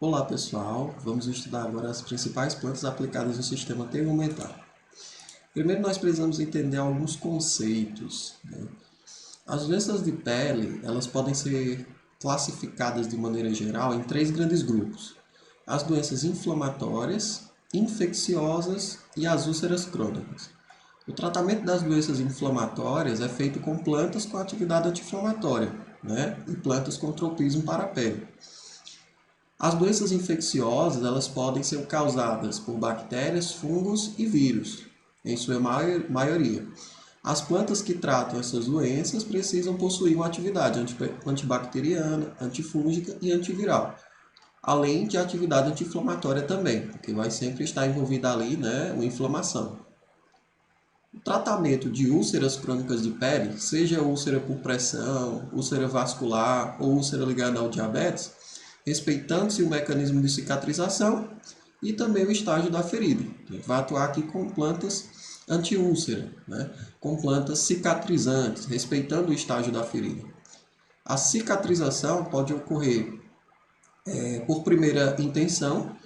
Olá pessoal, vamos estudar agora as principais plantas aplicadas no sistema tegumentar. Primeiro nós precisamos entender alguns conceitos. As doenças de pele, elas podem ser classificadas de maneira geral em três grandes grupos. As doenças inflamatórias, infecciosas e as úlceras crônicas. O tratamento das doenças inflamatórias é feito com plantas com atividade anti-inflamatória, e plantas com tropismo para a pele. As doenças infecciosas elas podem ser causadas por bactérias, fungos e vírus, em sua maioria. As plantas que tratam essas doenças precisam possuir uma atividade antibacteriana, antifúngica e antiviral, além de atividade anti-inflamatória também, porque vai sempre estar envolvida ali uma inflamação. O tratamento de úlceras crônicas de pele, seja úlcera por pressão, úlcera vascular ou úlcera ligada ao diabetes, respeitando-se o mecanismo de cicatrização e também o estágio da ferida. A gente vai atuar aqui com plantas anti-úlcera, com plantas cicatrizantes, respeitando o estágio da ferida. A cicatrização pode ocorrer por primeira intenção,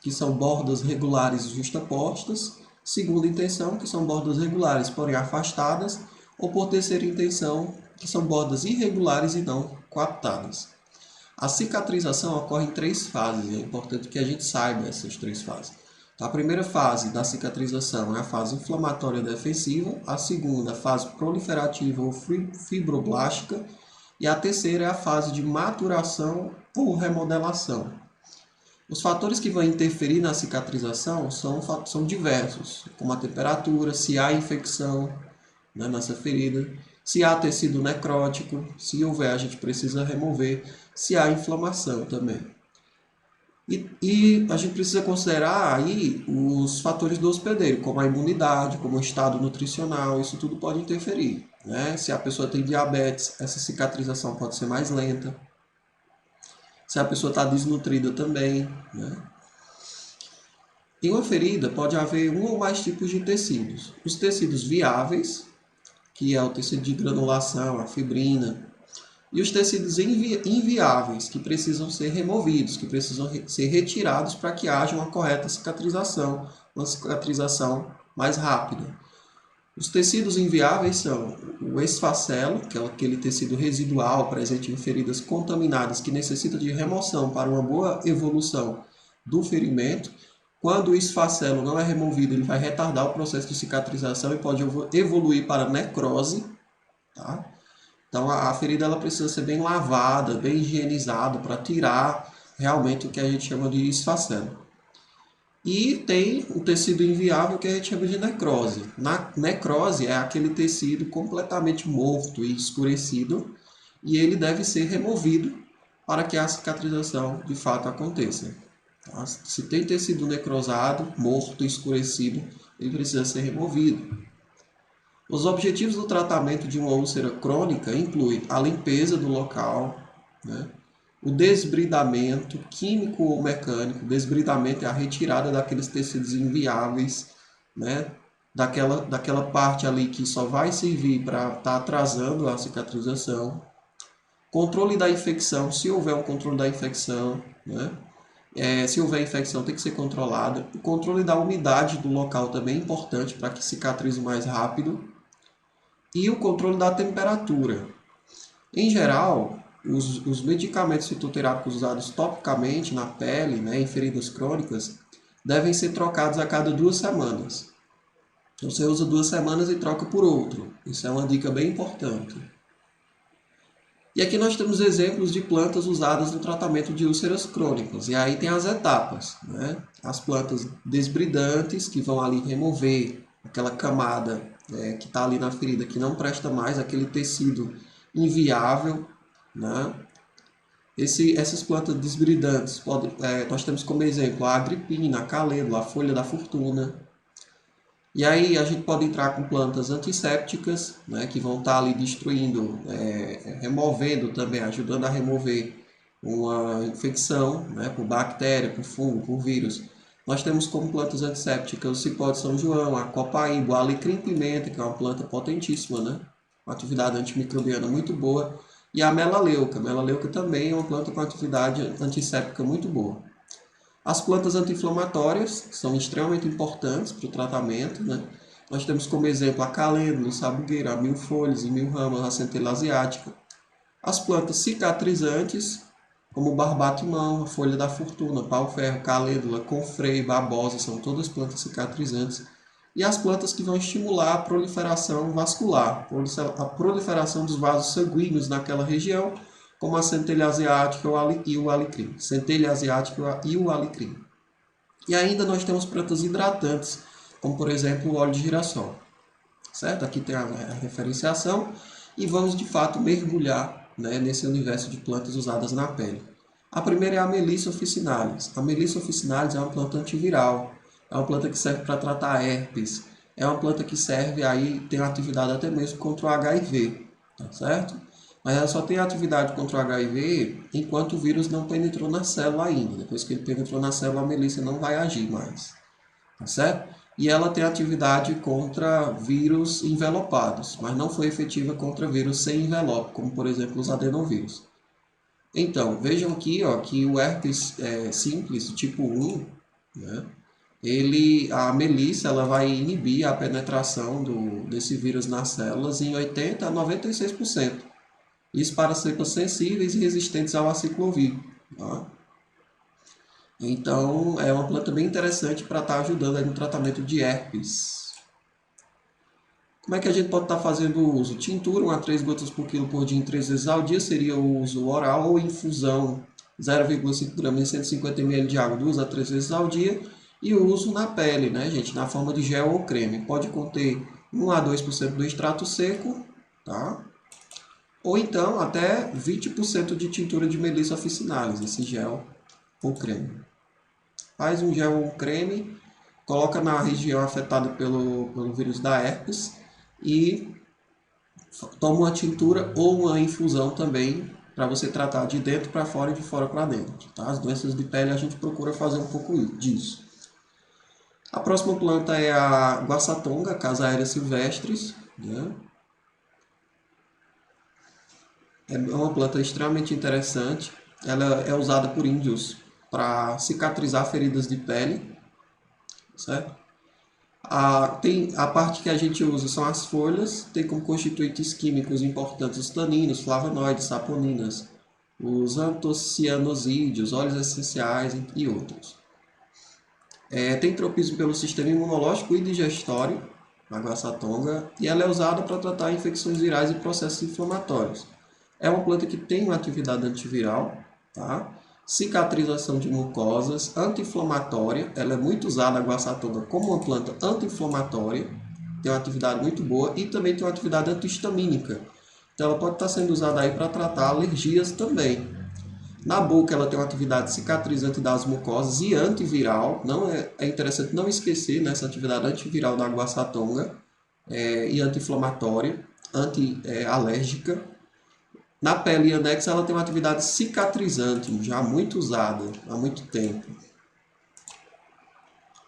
que são bordas regulares justapostas, segunda intenção, que são bordas regulares, porém afastadas, ou por terceira intenção, que são bordas irregulares e não coaptadas. A cicatrização ocorre em três fases, é importante que a gente saiba essas três fases. A primeira fase da cicatrização é a fase inflamatória defensiva, a segunda, a fase proliferativa ou fibroblástica, e a terceira é a fase de maturação ou remodelação. Os fatores que vão interferir na cicatrização são diversos, como a temperatura, se há infecção nessa ferida, se há tecido necrótico, se houver a gente precisa remover, se há inflamação também. E a gente precisa considerar aí os fatores do hospedeiro, como a imunidade, como o estado nutricional, isso tudo pode interferir. Se a pessoa tem diabetes, essa cicatrização pode ser mais lenta. Se a pessoa está desnutrida também. Em uma ferida pode haver um ou mais tipos de tecidos. Os tecidos viáveis, que é o tecido de granulação, a fibrina, e os tecidos inviáveis, que precisam ser removidos, que precisam ser retirados para que haja uma correta cicatrização, uma cicatrização mais rápida. Os tecidos inviáveis são o esfacelo, que é aquele tecido residual presente em feridas contaminadas que necessita de remoção para uma boa evolução do ferimento. Quando o esfacelo não é removido, ele vai retardar o processo de cicatrização e pode evoluir para necrose. Então a ferida ela precisa ser bem lavada, bem higienizada para tirar realmente o que a gente chama de esfacelo. E tem o tecido inviável que a gente chama de necrose. Na necrose é aquele tecido completamente morto e escurecido e ele deve ser removido para que a cicatrização de fato aconteça. Se tem tecido necrosado, morto, escurecido, ele precisa ser removido. Os objetivos do tratamento de uma úlcera crônica incluem a limpeza do local, o desbridamento químico ou mecânico. Desbridamento é a retirada daqueles tecidos inviáveis, daquela parte ali que só vai servir para estar atrasando a cicatrização. Controle da infecção, se houver um controle da infecção, se houver infecção tem que ser controlada. O controle da umidade do local também é importante para que cicatrize mais rápido. E o controle da temperatura. Em geral, os medicamentos fitoterápicos usados topicamente na pele, em feridas crônicas, devem ser trocados a cada 2 semanas. Então, você usa 2 semanas e troca por outro. Isso é uma dica bem importante. E aqui nós temos exemplos de plantas usadas no tratamento de úlceras crônicas. E aí tem as etapas. As plantas desbridantes, que vão ali remover aquela camada que está ali na ferida, que não presta mais, aquele tecido inviável. Essas plantas desbridantes, nós temos como exemplo a agripina, a calêndula, a folha da fortuna. E aí a gente pode entrar com plantas antissépticas, que vão estar ali destruindo, removendo também, ajudando a remover uma infecção, por bactéria, por fungo, por vírus. Nós temos como plantas antissépticas o cipó de São João, a copaíba, a alecrim-pimenta, que é uma planta potentíssima, uma atividade antimicrobiana muito boa, e a melaleuca. A melaleuca também é uma planta com atividade antisséptica muito boa. As plantas anti-inflamatórias são extremamente importantes para o tratamento, né? Nós temos como exemplo a calêndula, o sabugueiro, a mil-folhas e mil-ramas, a centelha asiática. As plantas cicatrizantes, como o barbatimão, a folha da fortuna, pau-ferro, calêndula, confrei, babosa, são todas plantas cicatrizantes. E as plantas que vão estimular a proliferação vascular, a proliferação dos vasos sanguíneos naquela região, como a centelha asiática e o alecrim. Centelha asiática e o alecrim. E ainda nós temos plantas hidratantes, como por exemplo o óleo de girassol. Certo? Aqui tem a referenciação e vamos de fato mergulhar, né, nesse universo de plantas usadas na pele. A primeira é a Melissa officinalis. A Melissa officinalis é uma planta antiviral, é uma planta que serve para tratar herpes, é uma planta que serve aí, tem atividade até mesmo contra o HIV, tá certo? Mas ela só tem atividade contra o HIV enquanto o vírus não penetrou na célula ainda. Depois que ele penetrou na célula, a Melissa não vai agir mais, tá certo? E ela tem atividade contra vírus envelopados, mas não foi efetiva contra vírus sem envelope, como por exemplo os adenovírus. Então, vejam aqui ó, que o herpes simples, tipo 1, né, a Melissa ela vai inibir a penetração desse vírus nas células em 80% a 96%. Isso para cepas sensíveis e resistentes ao aciclovir. Tá? Então, é uma planta bem interessante para estar ajudando aí no tratamento de herpes. Como é que a gente pode estar fazendo o uso? Tintura, 1 a 3 gotas por quilo por dia em 3 vezes ao dia, seria o uso oral, ou infusão, 0,5 gramas em 150 ml de água, 2 a 3 vezes ao dia. E o uso na pele, né, gente? Na forma de gel ou creme. Pode conter 1 a 2% do extrato seco, tá? Ou então até 20% de tintura de Melissa officinalis, esse gel ou creme. Faz um gel ou um creme, coloca na região afetada pelo vírus da herpes e toma uma tintura ou uma infusão também para você tratar de dentro para fora e de fora para dentro. Tá? As doenças de pele a gente procura fazer um pouco disso. A próxima planta é a guaçatonga, Casaria silvestris, né? É uma planta extremamente interessante. Ela é usada por índios para cicatrizar feridas de pele, certo? A parte que a gente usa são as folhas, tem como constituintes químicos importantes os taninos, flavonoides, saponinas, os antocianosídeos, óleos essenciais e outros. Tem tropismo pelo sistema imunológico e digestório, a guaçatonga, e ela é usada para tratar infecções virais e processos inflamatórios. É uma planta que tem uma atividade antiviral, tá? Cicatrização de mucosas, anti-inflamatória. Ela é muito usada, a guaçatonga, como uma planta anti-inflamatória. Tem uma atividade muito boa e também tem uma atividade antihistamínica. Então ela pode estar sendo usada aí para tratar alergias também. Na boca ela tem uma atividade cicatrizante das mucosas e antiviral. Não é interessante não esquecer nessa atividade antiviral da guaçatonga e anti-inflamatória, anti-alérgica. Na pele anexa ela tem uma atividade cicatrizante, já muito usada há muito tempo.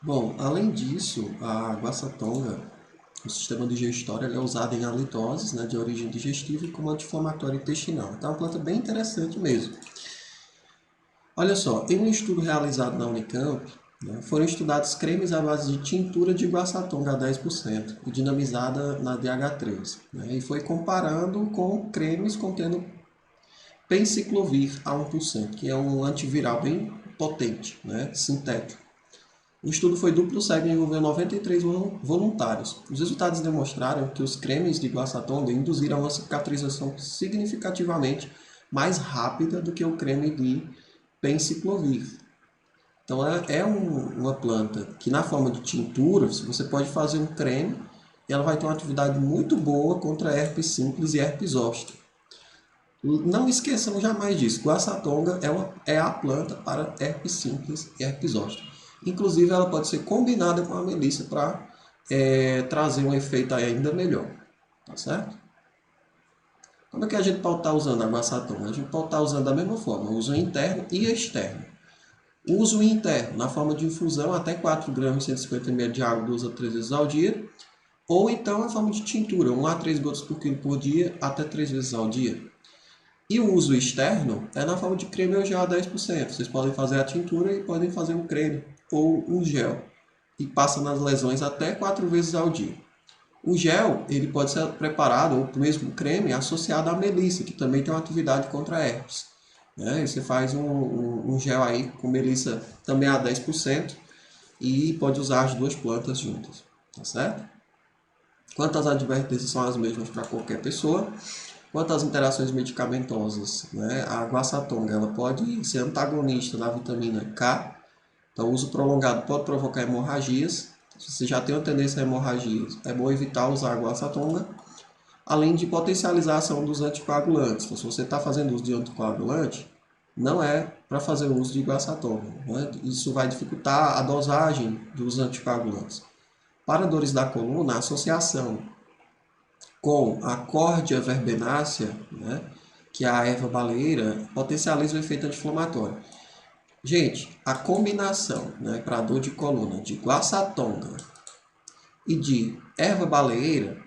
Bom, além disso, a guaçatonga, o sistema digestório, ela é usada em halitoses, né, de origem digestiva e como anti-inflamatório intestinal. Então é uma planta bem interessante mesmo. Olha só, em um estudo realizado na Unicamp, né, foram estudados cremes à base de tintura de guaçatonga a 10% e dinamizada na DH3. Né, e foi comparando com cremes contendo penciclovir a 1%, que é um antiviral bem potente, né, sintético. O estudo foi duplo cego e envolveu 93 voluntários. Os resultados demonstraram que os cremes de guaçatonga induziram uma cicatrização significativamente mais rápida do que o creme de penciclovir. Então uma planta que na forma de tintura, você pode fazer um creme e ela vai ter uma atividade muito boa contra herpes simples e herpes zoster. Não esqueçam jamais disso. Guaçatonga é a planta para herpes simples e herpes zoster. Inclusive, ela pode ser combinada com a melissa para trazer um efeito ainda melhor. Tá certo? Como é que a gente pode estar usando a guaçatonga? A gente pode estar usando da mesma forma, uso interno e externo. Uso interno, na forma de infusão, até 4 gramas e 150 ml de água 2 a 3 vezes ao dia. Ou então, na forma de tintura, 1 a 3 gotas por quilo por dia, até 3 vezes ao dia. E o uso externo é na forma de creme ou gel a 10%. Vocês podem fazer a tintura e podem fazer um creme ou um gel. E passa nas lesões até 4 vezes ao dia. O gel ele pode ser preparado, ou mesmo creme, associado à melissa, que também tem uma atividade contra herpes. Né? Você faz um gel aí com melissa também a 10% e pode usar as duas plantas juntas. Tá certo? Quanto às advertências, são as mesmas para qualquer pessoa. Quanto às interações medicamentosas, né? A guaçatonga ela pode ser antagonista da vitamina K, então o uso prolongado pode provocar hemorragias. Se você já tem uma tendência a hemorragias, é bom evitar usar a guaçatonga, além de potencializar a ação dos anticoagulantes. Então, se você está fazendo uso de anticoagulante, não é para fazer uso de guaçatonga. Né? Isso vai dificultar a dosagem dos anticoagulantes. Para dores da coluna, a associação com a Cordia verbenácea, né, que é a erva baleeira, potencializa o efeito anti-inflamatório. Gente, a combinação, né, para dor de coluna de guaçatonga e de erva baleeira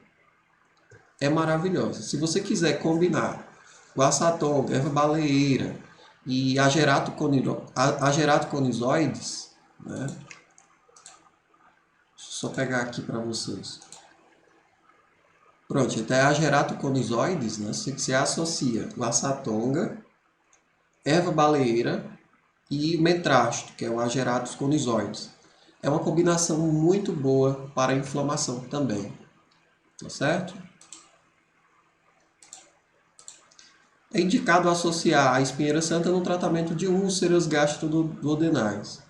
é maravilhosa. Se você quiser combinar guaçatonga, erva baleeira e ageratoconizóides, né, deixa eu só pegar aqui para vocês. Pronto, então é ageratoconizóides, né? Você associa guaçatonga, erva baleeira e mentrasto, que é o ageratus conizoides. É uma combinação muito boa para a inflamação também, tá certo? É indicado associar a espinheira santa no tratamento de úlceras gastroduodenais.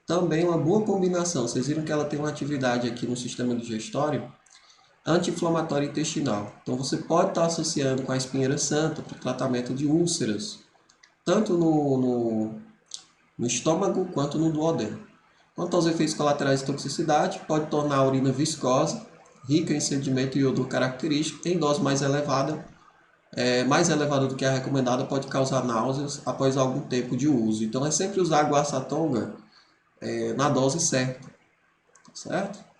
Também uma boa combinação. Vocês viram que ela tem uma atividade aqui no sistema digestório anti-inflamatória intestinal. Então você pode estar associando com a espinheira santa para o tratamento de úlceras, tanto no estômago quanto no duodeno. Quanto aos efeitos colaterais de toxicidade, pode tornar a urina viscosa, rica em sedimento e odor característico, em dose mais elevada do que a recomendada, pode causar náuseas após algum tempo de uso. Então é sempre usar a guaçatonga na dose certa, certo?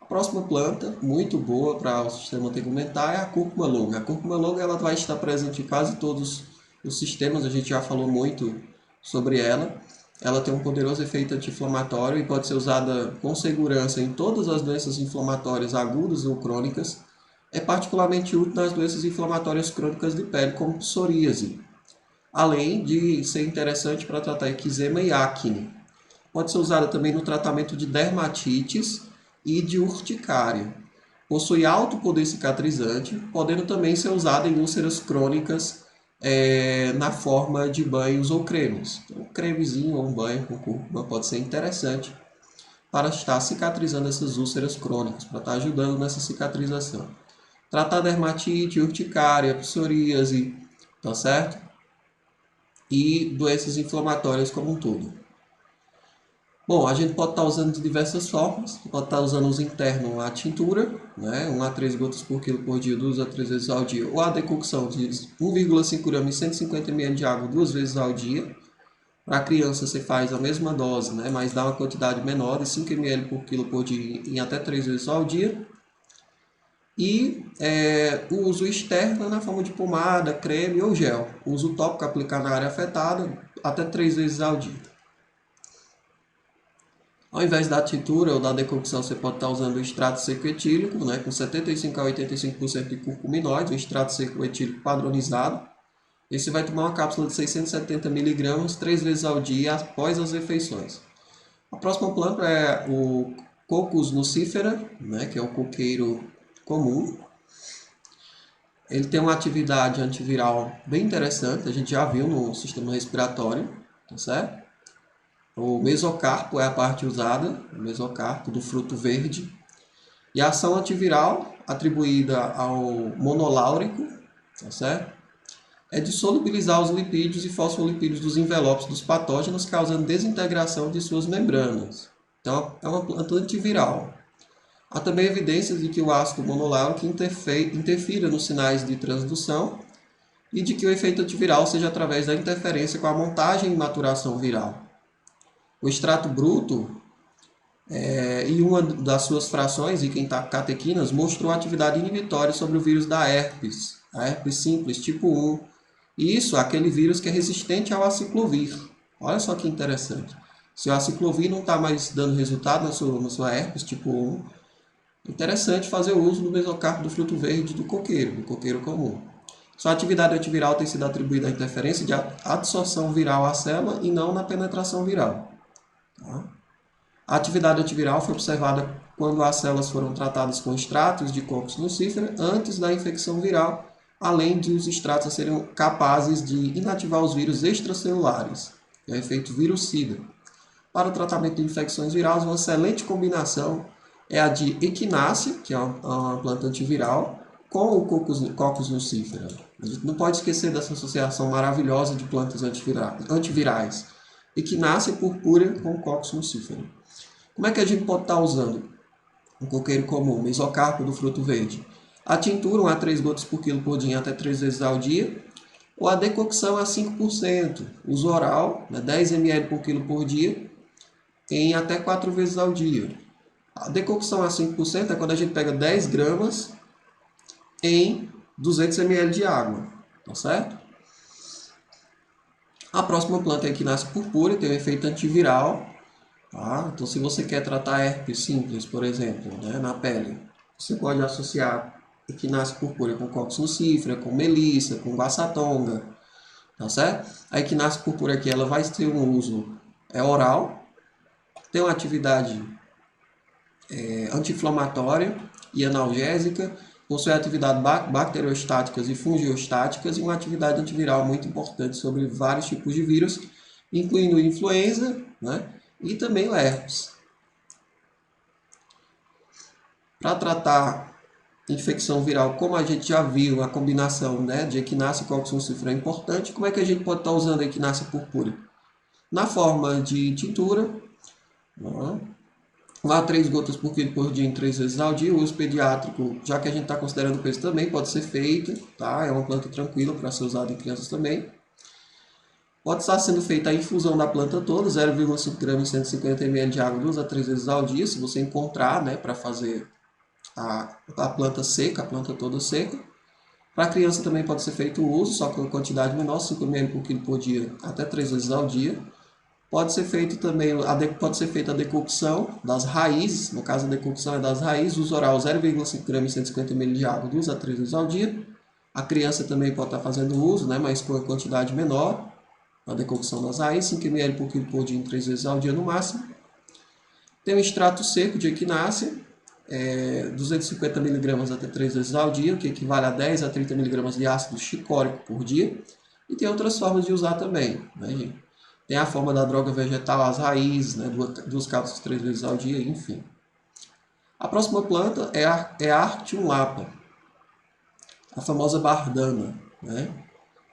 A próxima planta, muito boa para o sistema tegumentar, é a cúrcuma longa. A cúrcuma longa ela vai estar presente em quase todos os sistemas, a gente já falou muito sobre ela. Ela tem um poderoso efeito anti-inflamatório e pode ser usada com segurança em todas as doenças inflamatórias agudas ou crônicas. É particularmente útil nas doenças inflamatórias crônicas de pele, como psoríase, além de ser interessante para tratar eczema e acne. Pode ser usada também no tratamento de dermatites e de urticária. Possui alto poder cicatrizante, podendo também ser usada em úlceras crônicas na forma de banhos ou cremes. Então, um cremezinho ou um banho com cúrcuma pode ser interessante para estar cicatrizando essas úlceras crônicas, para estar ajudando nessa cicatrização. Tratar dermatite, urticária, psoríase, tá certo? E doenças inflamatórias como um todo. Bom, a gente pode estar usando de diversas formas. Pode estar usando uso interno a tintura, né? 1 a 3 gotas por quilo por dia, 2 a 3 vezes ao dia. Ou a decocção de 1,5 gramas e 150 ml de água 2 vezes ao dia. Para a criança você faz a mesma dose, né? Mas dá uma quantidade menor, de 5 ml por quilo por dia em até 3 vezes ao dia. E o uso externo na forma de pomada, creme ou gel. O uso tópico aplicar na área afetada até 3 vezes ao dia. Ao invés da tintura ou da decocção, você pode estar usando o extrato seco etílico, né, com 75 a 85% de curcuminóide, um extrato seco etílico padronizado. E você vai tomar uma cápsula de 670 mg 3 vezes ao dia após as refeições. A próxima planta é o Cocos nucifera, né, que é o coqueiro comum. Ele tem uma atividade antiviral bem interessante, a gente já viu no sistema respiratório, tá certo? O mesocarpo é a parte usada, o mesocarpo do fruto verde. E a ação antiviral, atribuída ao monoláurico, tá certo? É de solubilizar os lipídios e fosfolipídios dos envelopes dos patógenos, causando desintegração de suas membranas. Então, é uma planta antiviral. Há também evidências de que o ácido monoláurico interfira nos sinais de transdução e de que o efeito antiviral seja através da interferência com a montagem e maturação viral. O extrato bruto e uma das suas frações, rica em catequinas, mostrou atividade inibitória sobre o vírus da herpes a herpes simples tipo 1. Isso, aquele vírus que é resistente ao aciclovir. Olha só que interessante. Se o aciclovir não está mais dando resultado na sua herpes tipo 1, é interessante fazer o uso do mesocarpo do fruto verde do coqueiro comum. Sua atividade antiviral tem sido atribuída à interferência de adsorção viral à célula e não na penetração viral. Tá? A atividade antiviral foi observada quando as células foram tratadas com extratos de Coccus nucifera antes da infecção viral, além de os extratos serem capazes de inativar os vírus extracelulares, que é o efeito virucida. Para o tratamento de infecções virais, uma excelente combinação é a de equinácea, que é uma planta antiviral, com o Coccus nucifera. A gente não pode esquecer dessa associação maravilhosa de plantas antivirais. Equinácea purpúrea com Coccus nucifera. Como é que a gente pode estar usando um coqueiro comum, mesocarpo do fruto verde? A tintura, 1 a 3 gotas por quilo por dia até 3 vezes ao dia, ou a decocção a 5%, uso oral, 10 ml por quilo por dia, em até 4 vezes ao dia. A decocção a 5% é quando a gente pega 10 gramas em 200 ml de água, tá certo? A próxima planta é a Equinácea purpúrea, tem um efeito antiviral. Tá? Então, se você quer tratar herpes simples, por exemplo, na pele, você pode associar Equinácea purpúrea com Coccus nucifera, com melissa, com guaçatonga, tá certo? A Equinácea purpúrea aqui, ela vai ter um uso oral, tem uma atividade anti-inflamatória e analgésica, possui atividade bacteriostáticas e fungiostáticas e uma atividade antiviral muito importante sobre vários tipos de vírus, incluindo influenza, e também o herpes. Para tratar infecção viral, como a gente já viu, a combinação de Equinácea e Coccus nucifera é importante. Como é que a gente pode estar usando a Equinácea purpúrea? Na forma de tintura, vá 3 gotas por quilo por dia em 3 vezes ao dia. O uso pediátrico, já que a gente está considerando o peso também, pode ser feito. Tá? É uma planta tranquila para ser usada em crianças também. Pode estar sendo feita a infusão da planta toda, 0,5 gramas em 150 ml de água 2 a 3 vezes ao dia, se você encontrar, para fazer a planta seca, a planta toda seca. Para a criança também pode ser feito o uso, só com quantidade menor, 5 ml por quilo por dia, até 3 vezes ao dia. Pode ser feito também, pode ser feita a decocção das raízes, no caso a decocção é das raízes, uso oral 0,5 gramas em 150 ml de água 2 a 3 vezes ao dia. A criança também pode estar fazendo uso, mas com a quantidade menor. A decocção das raízes, 5 ml por quilo por dia em 3 vezes ao dia no máximo. Tem o extrato seco de Equinácea, 250 mg até 3 vezes ao dia, o que equivale a 10 a 30 mg de ácido chicórico por dia. E tem outras formas de usar também. Gente? Tem a forma da droga vegetal, as raízes, 2 cápsulas 3 vezes ao dia, enfim. A próxima planta é a Arctium lapa, a famosa bardana.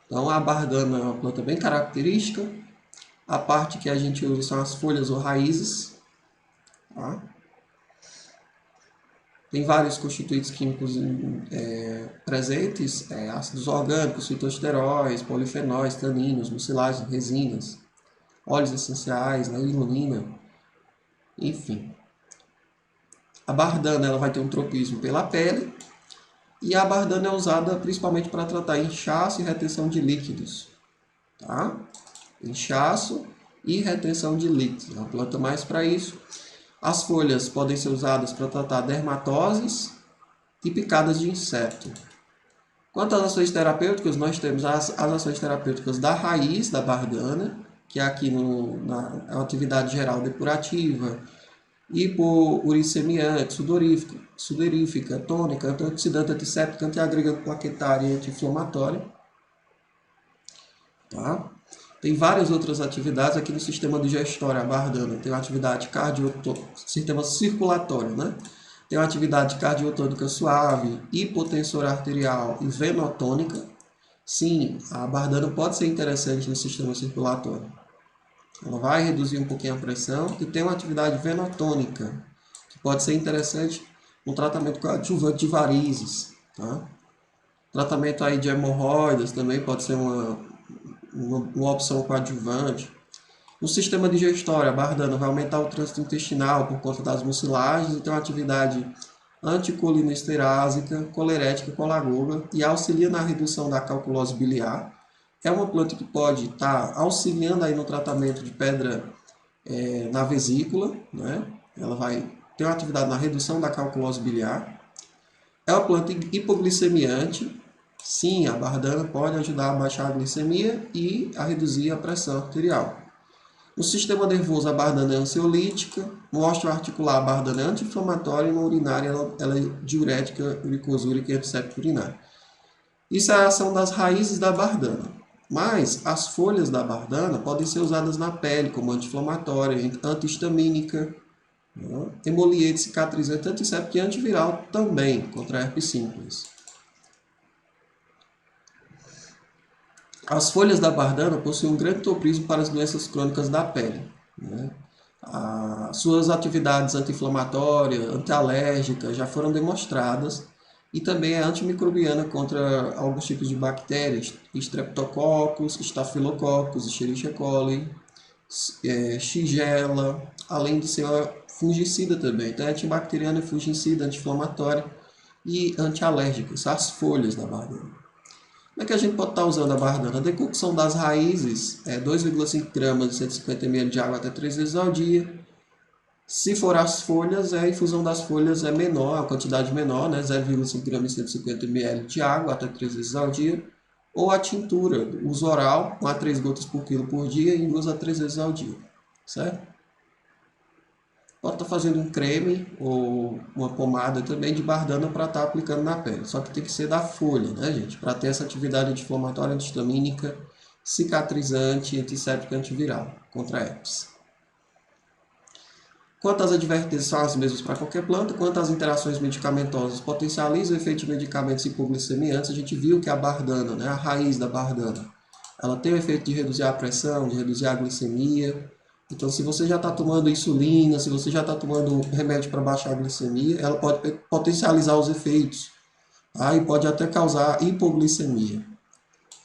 Então, a bardana é uma planta bem característica. A parte que a gente usa são as folhas ou raízes. Tá? Tem vários constituintes químicos presentes, ácidos orgânicos, fitosteróis, polifenóis, taninos, mucilagens, resinas, óleos essenciais, ilumina, enfim. A bardana ela vai ter um tropismo pela pele. E a bardana é usada principalmente para tratar inchaço e retenção de líquidos. Tá? Inchaço e retenção de líquidos. É uma planta mais para isso. As folhas podem ser usadas para tratar dermatoses e picadas de inseto. Quanto às ações terapêuticas, nós temos as ações terapêuticas da raiz da bardana, que é aqui na atividade geral depurativa, hipouricemiante, sudorífica, tônica, antioxidante, antisséptica, antiagregante plaquetária e anti-inflamatória. Tá? Tem várias outras atividades aqui no sistema digestório, a bardana. Tem uma atividade sistema circulatório, Tem uma atividade cardiotônica suave, hipotensora arterial e venotônica. Sim, a bardana pode ser interessante no sistema circulatório. Ela vai reduzir um pouquinho a pressão e tem uma atividade venotônica, que pode ser interessante no tratamento coadjuvante de varizes. Tá? Tratamento aí de hemorroidas também pode ser uma opção coadjuvante. No sistema digestório, a bardana vai aumentar o trânsito intestinal por conta das mucilagens e tem uma atividade anticolinesterásica, colerética, colagoga e auxilia na redução da calculose biliar. É uma planta que pode estar auxiliando aí no tratamento de pedra na vesícula, né? Ela vai ter uma atividade na redução da calculose biliar. É uma planta hipoglicemiante. Sim, a bardana pode ajudar a baixar a glicemia e a reduzir a pressão arterial. No sistema nervoso, a bardana é ansiolítica. No osteoarticular, a bardana é anti-inflamatória. E no urinário, ela é diurética, uricosúrica e antisséptica urinária. Isso é a ação das raízes da bardana. Mas as folhas da bardana podem ser usadas na pele como anti-inflamatória, antihistamínica, emoliente, cicatrizante, antisséptica e antiviral também contra a herpes simples. As folhas da bardana possuem um grande tropismo para as doenças crônicas da pele, né? Suas atividades anti-inflamatórias, antialérgicas já foram demonstradas e também é antimicrobiana contra alguns tipos de bactérias, Streptococcus, Staphylococcus, Escherichia coli, Shigella, além de ser uma fungicida também. Então é antibacteriana, fungicida, anti-inflamatória e antialérgica. São as folhas da bardana. Como é que a gente pode estar usando a bardana? A decocção das raízes é 2,5 gramas de 150 ml de água até 3 vezes ao dia. Se for as folhas, a infusão das folhas é menor, a quantidade menor, né? 0,5 gramas de 150 ml de água até 3 vezes ao dia. Ou a tintura, uso oral, 1 a 3 gotas por quilo por dia, em 2 a 3 vezes ao dia. Certo? Pode estar fazendo um creme ou uma pomada também de bardana para estar aplicando na pele. Só que tem que ser da folha, né, gente? Para ter essa atividade anti-inflamatória, antihistamínica, cicatrizante, antisséptica, antiviral contra herpes. Quanto às advertências, são as mesmas para qualquer planta. Quanto às interações medicamentosas, potencializam o efeito de medicamentos hipoglicemiantes. A gente viu que a bardana, né, a raiz da bardana, ela tem o efeito de reduzir a pressão, de reduzir a glicemia. Então, se você já está tomando insulina, se você já está tomando remédio para baixar a glicemia, ela pode potencializar os efeitos, tá? E pode até causar hipoglicemia.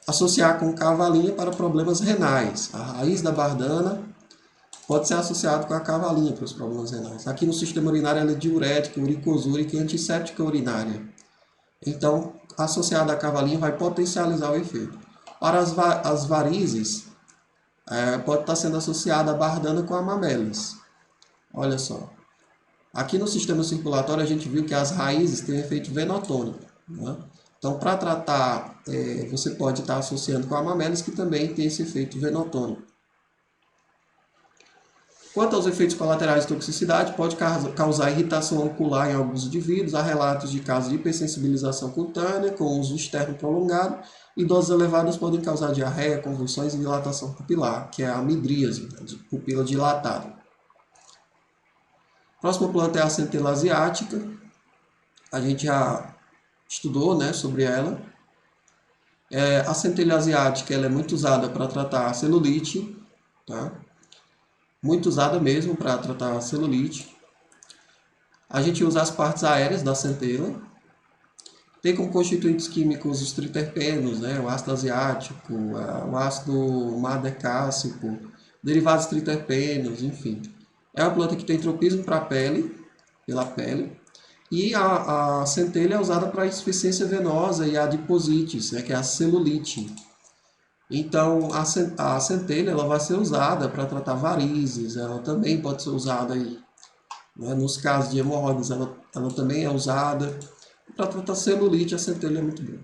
Associar com cavalinha para problemas renais. A raiz da bardana pode ser associada com a cavalinha para os problemas renais. Aqui no sistema urinário ela é diurética, uricosúrica e antisséptica urinária. Então, associada à cavalinha vai potencializar o efeito. Para as varizes, pode estar sendo associada a bardana com a mamelis. Olha só. Aqui no sistema circulatório a gente viu que as raízes têm um efeito venotônico, né? Então, para tratar, você pode estar associando com a mamelis, que também tem esse efeito venotônico. Quanto aos efeitos colaterais de toxicidade, pode causar irritação ocular em alguns indivíduos. Há relatos de casos de hipersensibilização cutânea com uso externo prolongado. E doses elevadas podem causar diarreia, convulsões e dilatação pupilar, que é a midríase, pupila dilatada. Próxima planta é a centela asiática. A gente já estudou, né, sobre ela. A centela asiática ela é muito usada para tratar a celulite, tá? Muito usada mesmo para tratar a celulite. A gente usa as partes aéreas da centela. Tem como constituintes químicos os triterpenos, né? O ácido asiático, o ácido madecássico, derivados triterpenos, enfim. É uma planta que tem tropismo para a pele, pela pele. E a centelha é usada para insuficiência venosa e adiposites, né? Que é a celulite. Então, a centelha ela vai ser usada para tratar varizes, ela também pode ser usada aí, né? Nos casos de hemorroidas, ela também é usada. Para tratar celulite, a centelha é muito boa.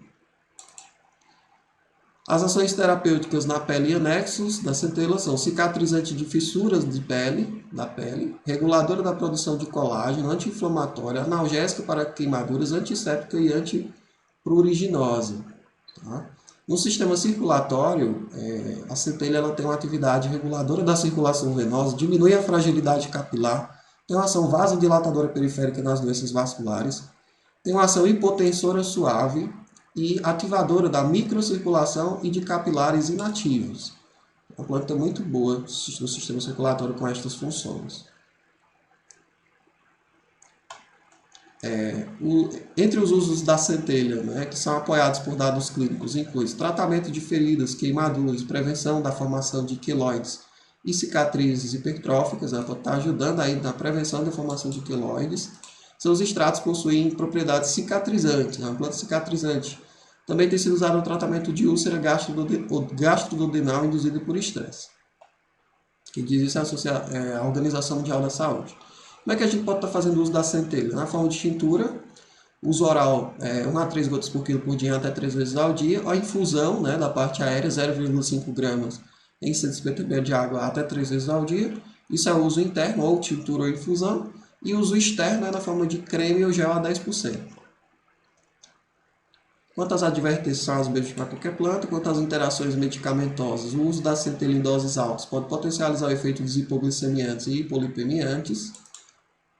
As ações terapêuticas na pele e anexos da centelha são cicatrizante de fissuras da pele, reguladora da produção de colágeno, anti-inflamatória, analgésica para queimaduras, antisséptica e antipruriginose. Tá? No sistema circulatório, a centelha ela tem uma atividade reguladora da circulação venosa, diminui a fragilidade capilar, tem uma ação vasodilatadora periférica nas doenças vasculares, tem uma ação hipotensora suave e ativadora da microcirculação e de capilares inativos. Uma planta muito boa no sistema circulatório com estas funções. Entre os usos da centelha, né, que são apoiados por dados clínicos, inclui tratamento de feridas, queimaduras, prevenção da formação de queloides e cicatrizes hipertróficas, ela pode estar ajudando aí na prevenção da formação de queloides, Seus extratos possuem propriedades cicatrizantes, é uma planta cicatrizante. Também tem sido usado no tratamento de úlcera gastroduodenal induzida por estresse. Que diz isso a Organização Mundial da Saúde. Como é que a gente pode estar fazendo uso da centelha? Na forma de tintura, uso oral 1 a 3 gotas por quilo por dia até 3 vezes ao dia. A infusão, né, da parte aérea, 0,5 gramas em 150 ml de água até 3 vezes ao dia. Isso é o uso interno, ou tintura ou infusão. E o uso externo é na forma de creme ou gel a 10%. Quanto às advertências são as mesmas para qualquer planta, quanto às interações medicamentosas, o uso da centelha em doses altas pode potencializar o efeito dos hipoglicemiantes e hipolipemiantes.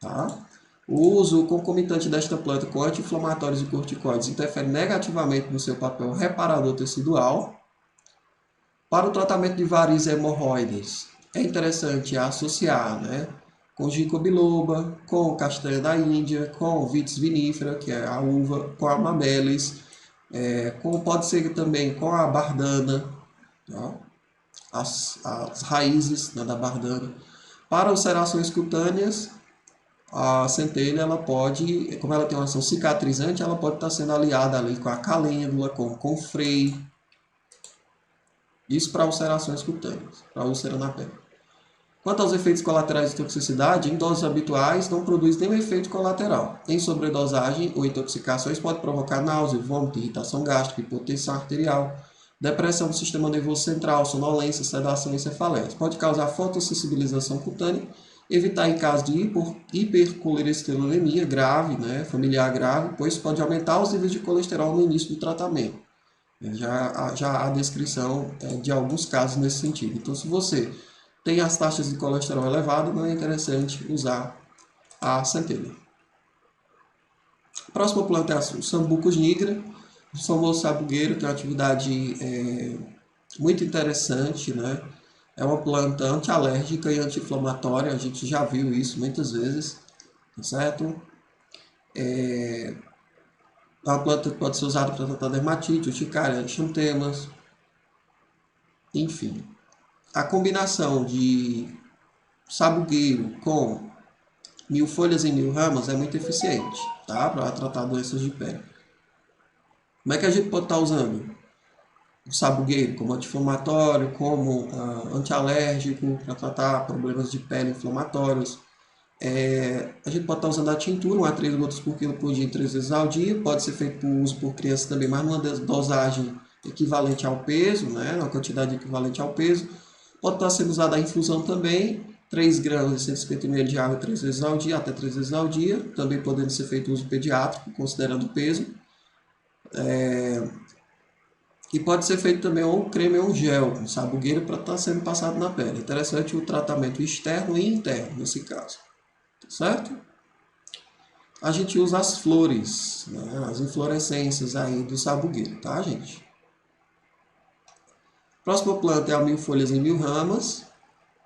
Tá? O uso concomitante desta planta com anti-inflamatórios e corticoides interfere negativamente no seu papel reparador tecidual. Para o tratamento de varizes e hemorroides, é interessante associar, né, com ginkgo biloba, com castanha da Índia, com vitis vinifera, que é a uva, com a mamelis, pode ser também com a bardana, tá? as raízes, né, da bardana. Para ulcerações cutâneas, a centelha, ela pode, como ela tem uma ação cicatrizante, ela pode estar sendo aliada ali com a calêndula, com o freio. Isso para ulcerações cutâneas, para úlcera na pele. Quanto aos efeitos colaterais de toxicidade, em doses habituais não produz nenhum efeito colateral. Em sobredosagem ou intoxicações pode provocar náusea, vômito, irritação gástrica, hipotensão arterial, depressão do sistema nervoso central, sonolência, sedação e cefaleia. Pode causar fotossensibilização cutânea, evitar em caso de hipercolesterolemia grave, né, familiar grave, pois pode aumentar os níveis de colesterol no início do tratamento. Já há descrição de alguns casos nesse sentido. Então, se você tem as taxas de colesterol elevadas, não é interessante usar a centelha. A próxima planta é o Sambucus nigra, o famoso sabugueiro, tem uma atividade muito interessante, né? É uma planta antialérgica e anti-inflamatória, a gente já viu isso muitas vezes, tá certo? É uma planta que pode ser usada para tratar dermatite, urticária, xantemas, enfim. A combinação de sabugueiro com 1000 folhas e 1000 ramas é muito eficiente, tá? Para tratar doenças de pele. Como é que a gente pode estar usando o sabugueiro como anti-inflamatório, como antialérgico, para tratar problemas de pele inflamatórios? A gente pode estar usando a tintura, 1 a 3 gotas por quilo por dia, 3 vezes ao dia. Pode ser feito por uso por criança também, mas numa dosagem equivalente ao peso, né? Uma quantidade equivalente ao peso. Pode estar sendo usada a infusão também, 3 gramas de 150 ml de água 3 vezes ao dia, até 3 vezes ao dia. Também podendo ser feito uso pediátrico, considerando o peso. E pode ser feito também ou um creme ou um gel, um sabugueiro, para estar sendo passado na pele. Interessante o tratamento externo e interno, nesse caso. Certo? A gente usa as flores, né, as inflorescências aí do sabugueiro, tá, gente? Próxima planta é a 1000 folhas e 1000 ramas.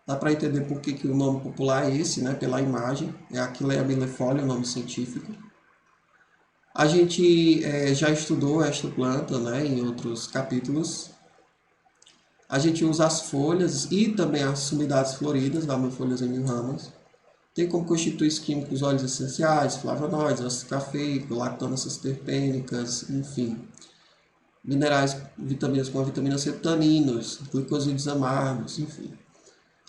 Dá para entender por que o nome popular é esse, né, pela imagem. É Achillea millifolia, o nome científico. A gente já estudou esta planta, né, em outros capítulos. A gente usa as folhas e também as sumidades floridas da 1000 folhas e 1000 ramas. Tem como constituintes químicos óleos essenciais, flavonoides, ácido cafeico, lactonas terpênicas, enfim. Minerais, vitaminas como a vitamina C, taninos, glicosídeos amargos, enfim.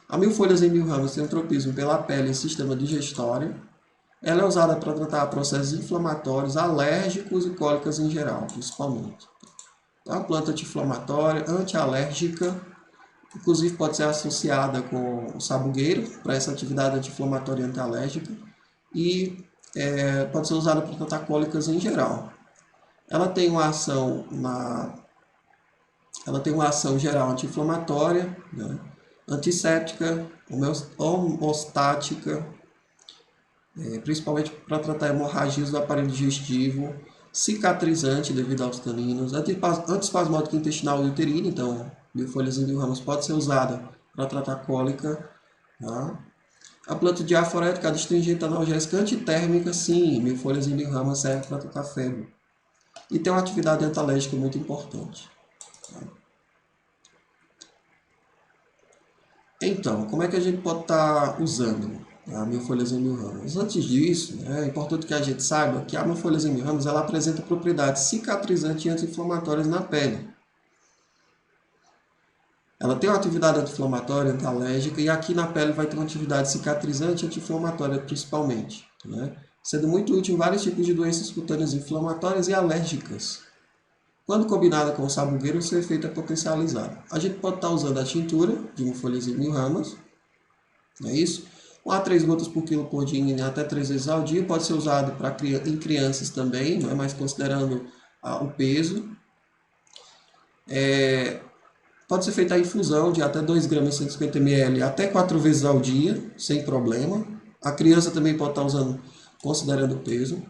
A 1000 folhas e 1000 ramas tem um tropismo pela pele e sistema digestório. Ela é usada para tratar processos inflamatórios, alérgicos e cólicas em geral, principalmente. É uma planta anti-inflamatória, antialérgica. Inclusive pode ser associada com o sabugueiro para essa atividade anti-inflamatória e antialérgica e pode ser usada para tratar cólicas em geral. Ela tem uma ação geral anti-inflamatória, né, antisséptica, homeostática, principalmente para tratar hemorragias do aparelho digestivo, cicatrizante devido aos taninos, antiespasmódica intestinal e uterina, então 1000 folhas e 1000 ramas pode ser usada para tratar cólica. Tá? A planta diaforética, astringente, analgésica, antitérmica, sim, 1000 folhas e 1000 ramas serve para tratar febre. E tem uma atividade antialérgica muito importante. Tá? Então, como é que a gente pode estar usando? A mil folhas em mil ramos. Antes disso, é importante que a gente saiba que a mil folhas em mil ramos ela apresenta propriedades cicatrizantes e anti-inflamatórias na pele. Ela tem uma atividade anti-inflamatória, anti-alérgica, e aqui na pele vai ter uma atividade cicatrizante e anti-inflamatória principalmente, né? Sendo muito útil em vários tipos de doenças cutâneas inflamatórias e alérgicas. Quando combinada com o sabugueiro, o seu efeito é potencializado. A gente pode estar usando a tintura de mil folhas em mil ramas, não é isso? 1 a 3 gotas por quilo por dia, até 3 vezes ao dia. Pode ser usado em crianças também, não é? Mas considerando o peso. Pode ser feita a infusão de até 2 gramas e 150 ml até 4 vezes ao dia, sem problema. A criança também pode estar usando considerando o peso.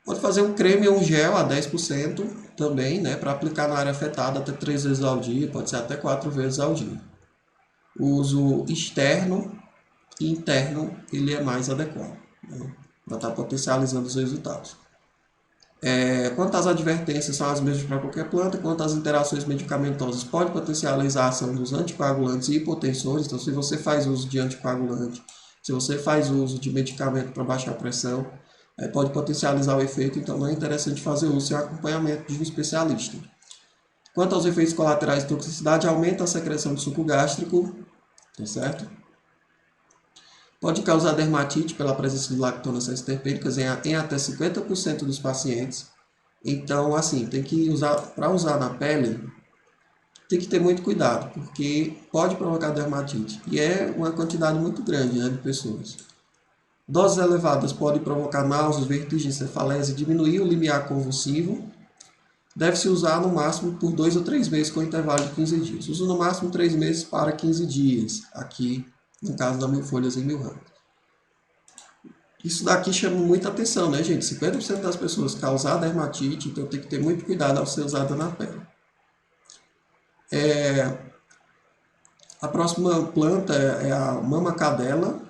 Pode fazer um creme ou um gel a 10% também, né? Para aplicar na área afetada até 3 vezes ao dia, pode ser até 4 vezes ao dia. O uso externo e interno ele é mais adequado, né? Para estar potencializando os resultados. Quanto às advertências, são as mesmas para qualquer planta. Quanto às interações medicamentosas, pode potencializar a ação dos anticoagulantes e hipotensores. Então, se você faz uso de anticoagulante, se você faz uso de medicamento para baixar a pressão, pode potencializar o efeito. Então, não é interessante fazer uso sem acompanhamento de um especialista. Quanto aos efeitos colaterais de toxicidade, aumenta a secreção de suco gástrico, tá certo? Pode causar dermatite pela presença de lactonas exterpênicas em até 50% dos pacientes. Então, assim, tem que usar para usar na pele, tem que ter muito cuidado, porque pode provocar dermatite. E é uma quantidade muito grande, né, de pessoas. Doses elevadas podem provocar náuseas, vertigem, cefaleia e diminuir o limiar convulsivo. Deve-se usar no máximo por 2 ou 3 meses com intervalo de 15 dias. Uso no máximo 3 meses para 15 dias, aqui no caso da mil folhas em mil ramos. Isso daqui chama muita atenção, né, gente? 50% das pessoas causam dermatite, então tem que ter muito cuidado ao ser usada na pele. A próxima planta é a mamacadela,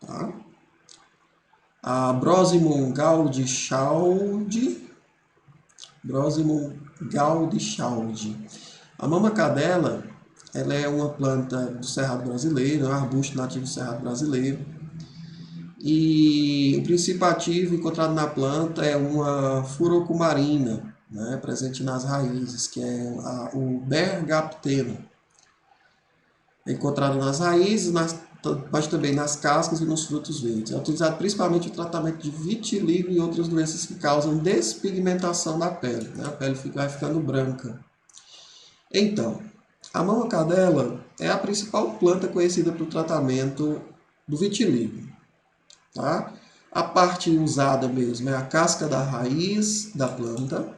tá? A Brosimum gaudichaudi. A mamacadela, ela é uma planta do Cerrado brasileiro, é um arbusto nativo do Cerrado brasileiro. E o princípio ativo encontrado na planta é uma furocumarina, né, presente nas raízes, que é o bergapteno. É encontrado nas raízes, mas também nas cascas e nos frutos verdes. É utilizado principalmente no tratamento de vitiligo e outras doenças que causam despigmentação da pele, né? A pele vai ficando branca. Então, a mamacadela é a principal planta conhecida para o tratamento do vitiligo. Tá? A parte usada mesmo é a casca da raiz da planta.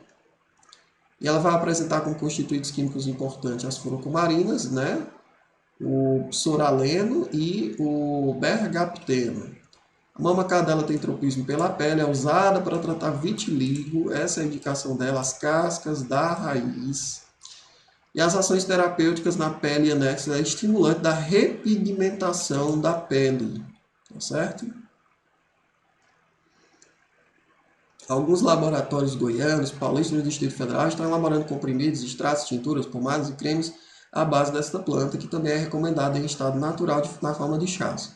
E ela vai apresentar como constituintes químicos importantes as furocumarinas, né? O psoraleno e o bergapteno. A mamacadela tem tropismo pela pele, é usada para tratar vitiligo. Essa é a indicação dela, as cascas da raiz. E as ações terapêuticas na pele anexas é estimulante da repigmentação da pele. Tá certo? Alguns laboratórios goianos, paulistas do Distrito Federal estão elaborando comprimidos, extratos, tinturas, pomadas e cremes à base desta planta, que também é recomendada em estado natural na forma de chás.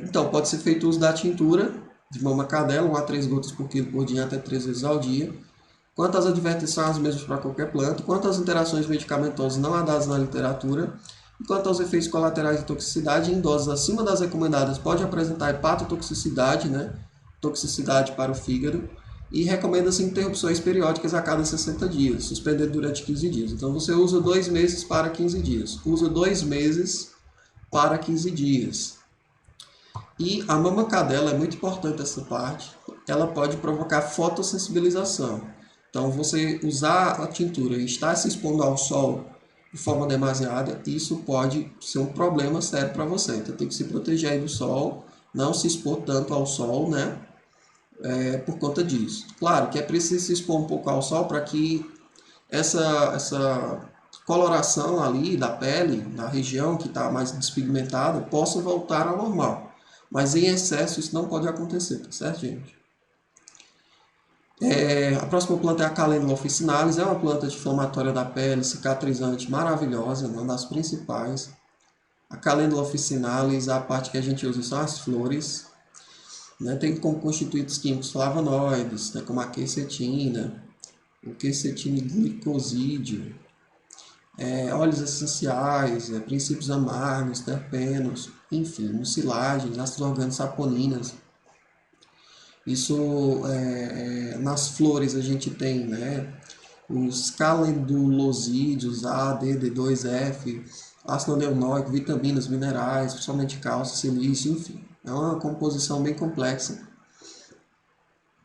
Então, pode ser feito uso da tintura de mamacadela, 1 a 3 gotas por quilo por dia, até 3 vezes ao dia. Quanto às advertências, são as mesmas para qualquer planta. Quanto às interações medicamentosas não há dados na literatura. E quanto aos efeitos colaterais de toxicidade, em doses acima das recomendadas, pode apresentar hepatotoxicidade, né? Toxicidade para o fígado, e recomenda-se interrupções periódicas a cada 60 dias, suspender durante 15 dias. Então você usa 2 meses para 15 dias, usa 2 meses para 15 dias. E a mamacadela, é muito importante essa parte, ela pode provocar fotossensibilização. Então você usar a tintura e estar se expondo ao sol de forma demasiada, isso pode ser um problema sério para você. Então tem que se proteger aí do sol, não se expor tanto ao sol, né? Por conta disso. Claro que é preciso se expor um pouco ao sol para que essa coloração ali da pele, na região que está mais despigmentada, possa voltar ao normal. Mas em excesso isso não pode acontecer, tá certo, gente? A próxima planta é a Calendula officinalis, é uma planta inflamatória da pele, cicatrizante, maravilhosa, uma das principais. A calêndula officinalis, a parte que a gente usa são as flores. Né? Tem como constituintes químicos flavonoides, né? Como a quercetina, o quercetinoglicosídeo, óleos essenciais, princípios amargos, terpenos, enfim, mucilagens, ácidos orgânicos, saponinas. Isso, nas flores a gente tem, né, os calendulosídeos, A, D, D2F, ácido leonóico, vitaminas, minerais, principalmente cálcio, silício, enfim. É uma composição bem complexa.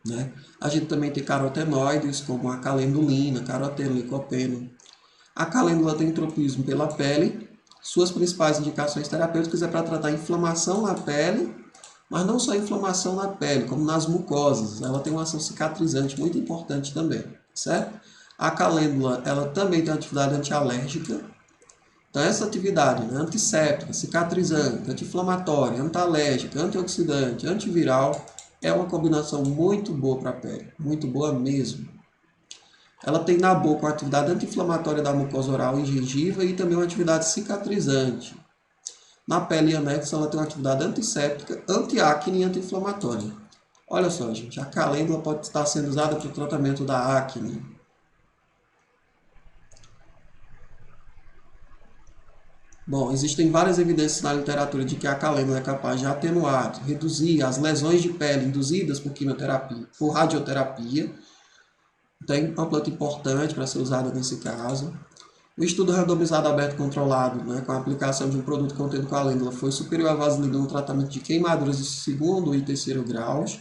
Né? A gente também tem carotenoides, como a calendulina, caroteno, licopeno. A calêndula tem tropismo pela pele. Suas principais indicações terapêuticas é para tratar inflamação na pele, mas não só inflamação na pele, como nas mucosas. Ela tem uma ação cicatrizante muito importante também, certo? A calêndula, ela também tem uma atividade antialérgica. Então, essa atividade, né, antisséptica, cicatrizante, anti-inflamatória, antialérgica, antioxidante, antiviral, é uma combinação muito boa para a pele, muito boa mesmo. Ela tem na boca uma atividade anti-inflamatória da mucosa oral e gengiva e também uma atividade cicatrizante. Na pele e anexo, ela tem uma atividade antisséptica, antiacne e anti-inflamatória. Olha só, gente, a calêndula pode estar sendo usada para o tratamento da acne. Bom, existem várias evidências na literatura de que a calêndula é capaz de atenuar, reduzir as lesões de pele induzidas por quimioterapia, por radioterapia. Tem uma planta importante para ser usada nesse caso. O estudo randomizado aberto controlado, né, com a aplicação de um produto contendo calêndula, foi superior à vaselina no tratamento de queimaduras de segundo e terceiro graus.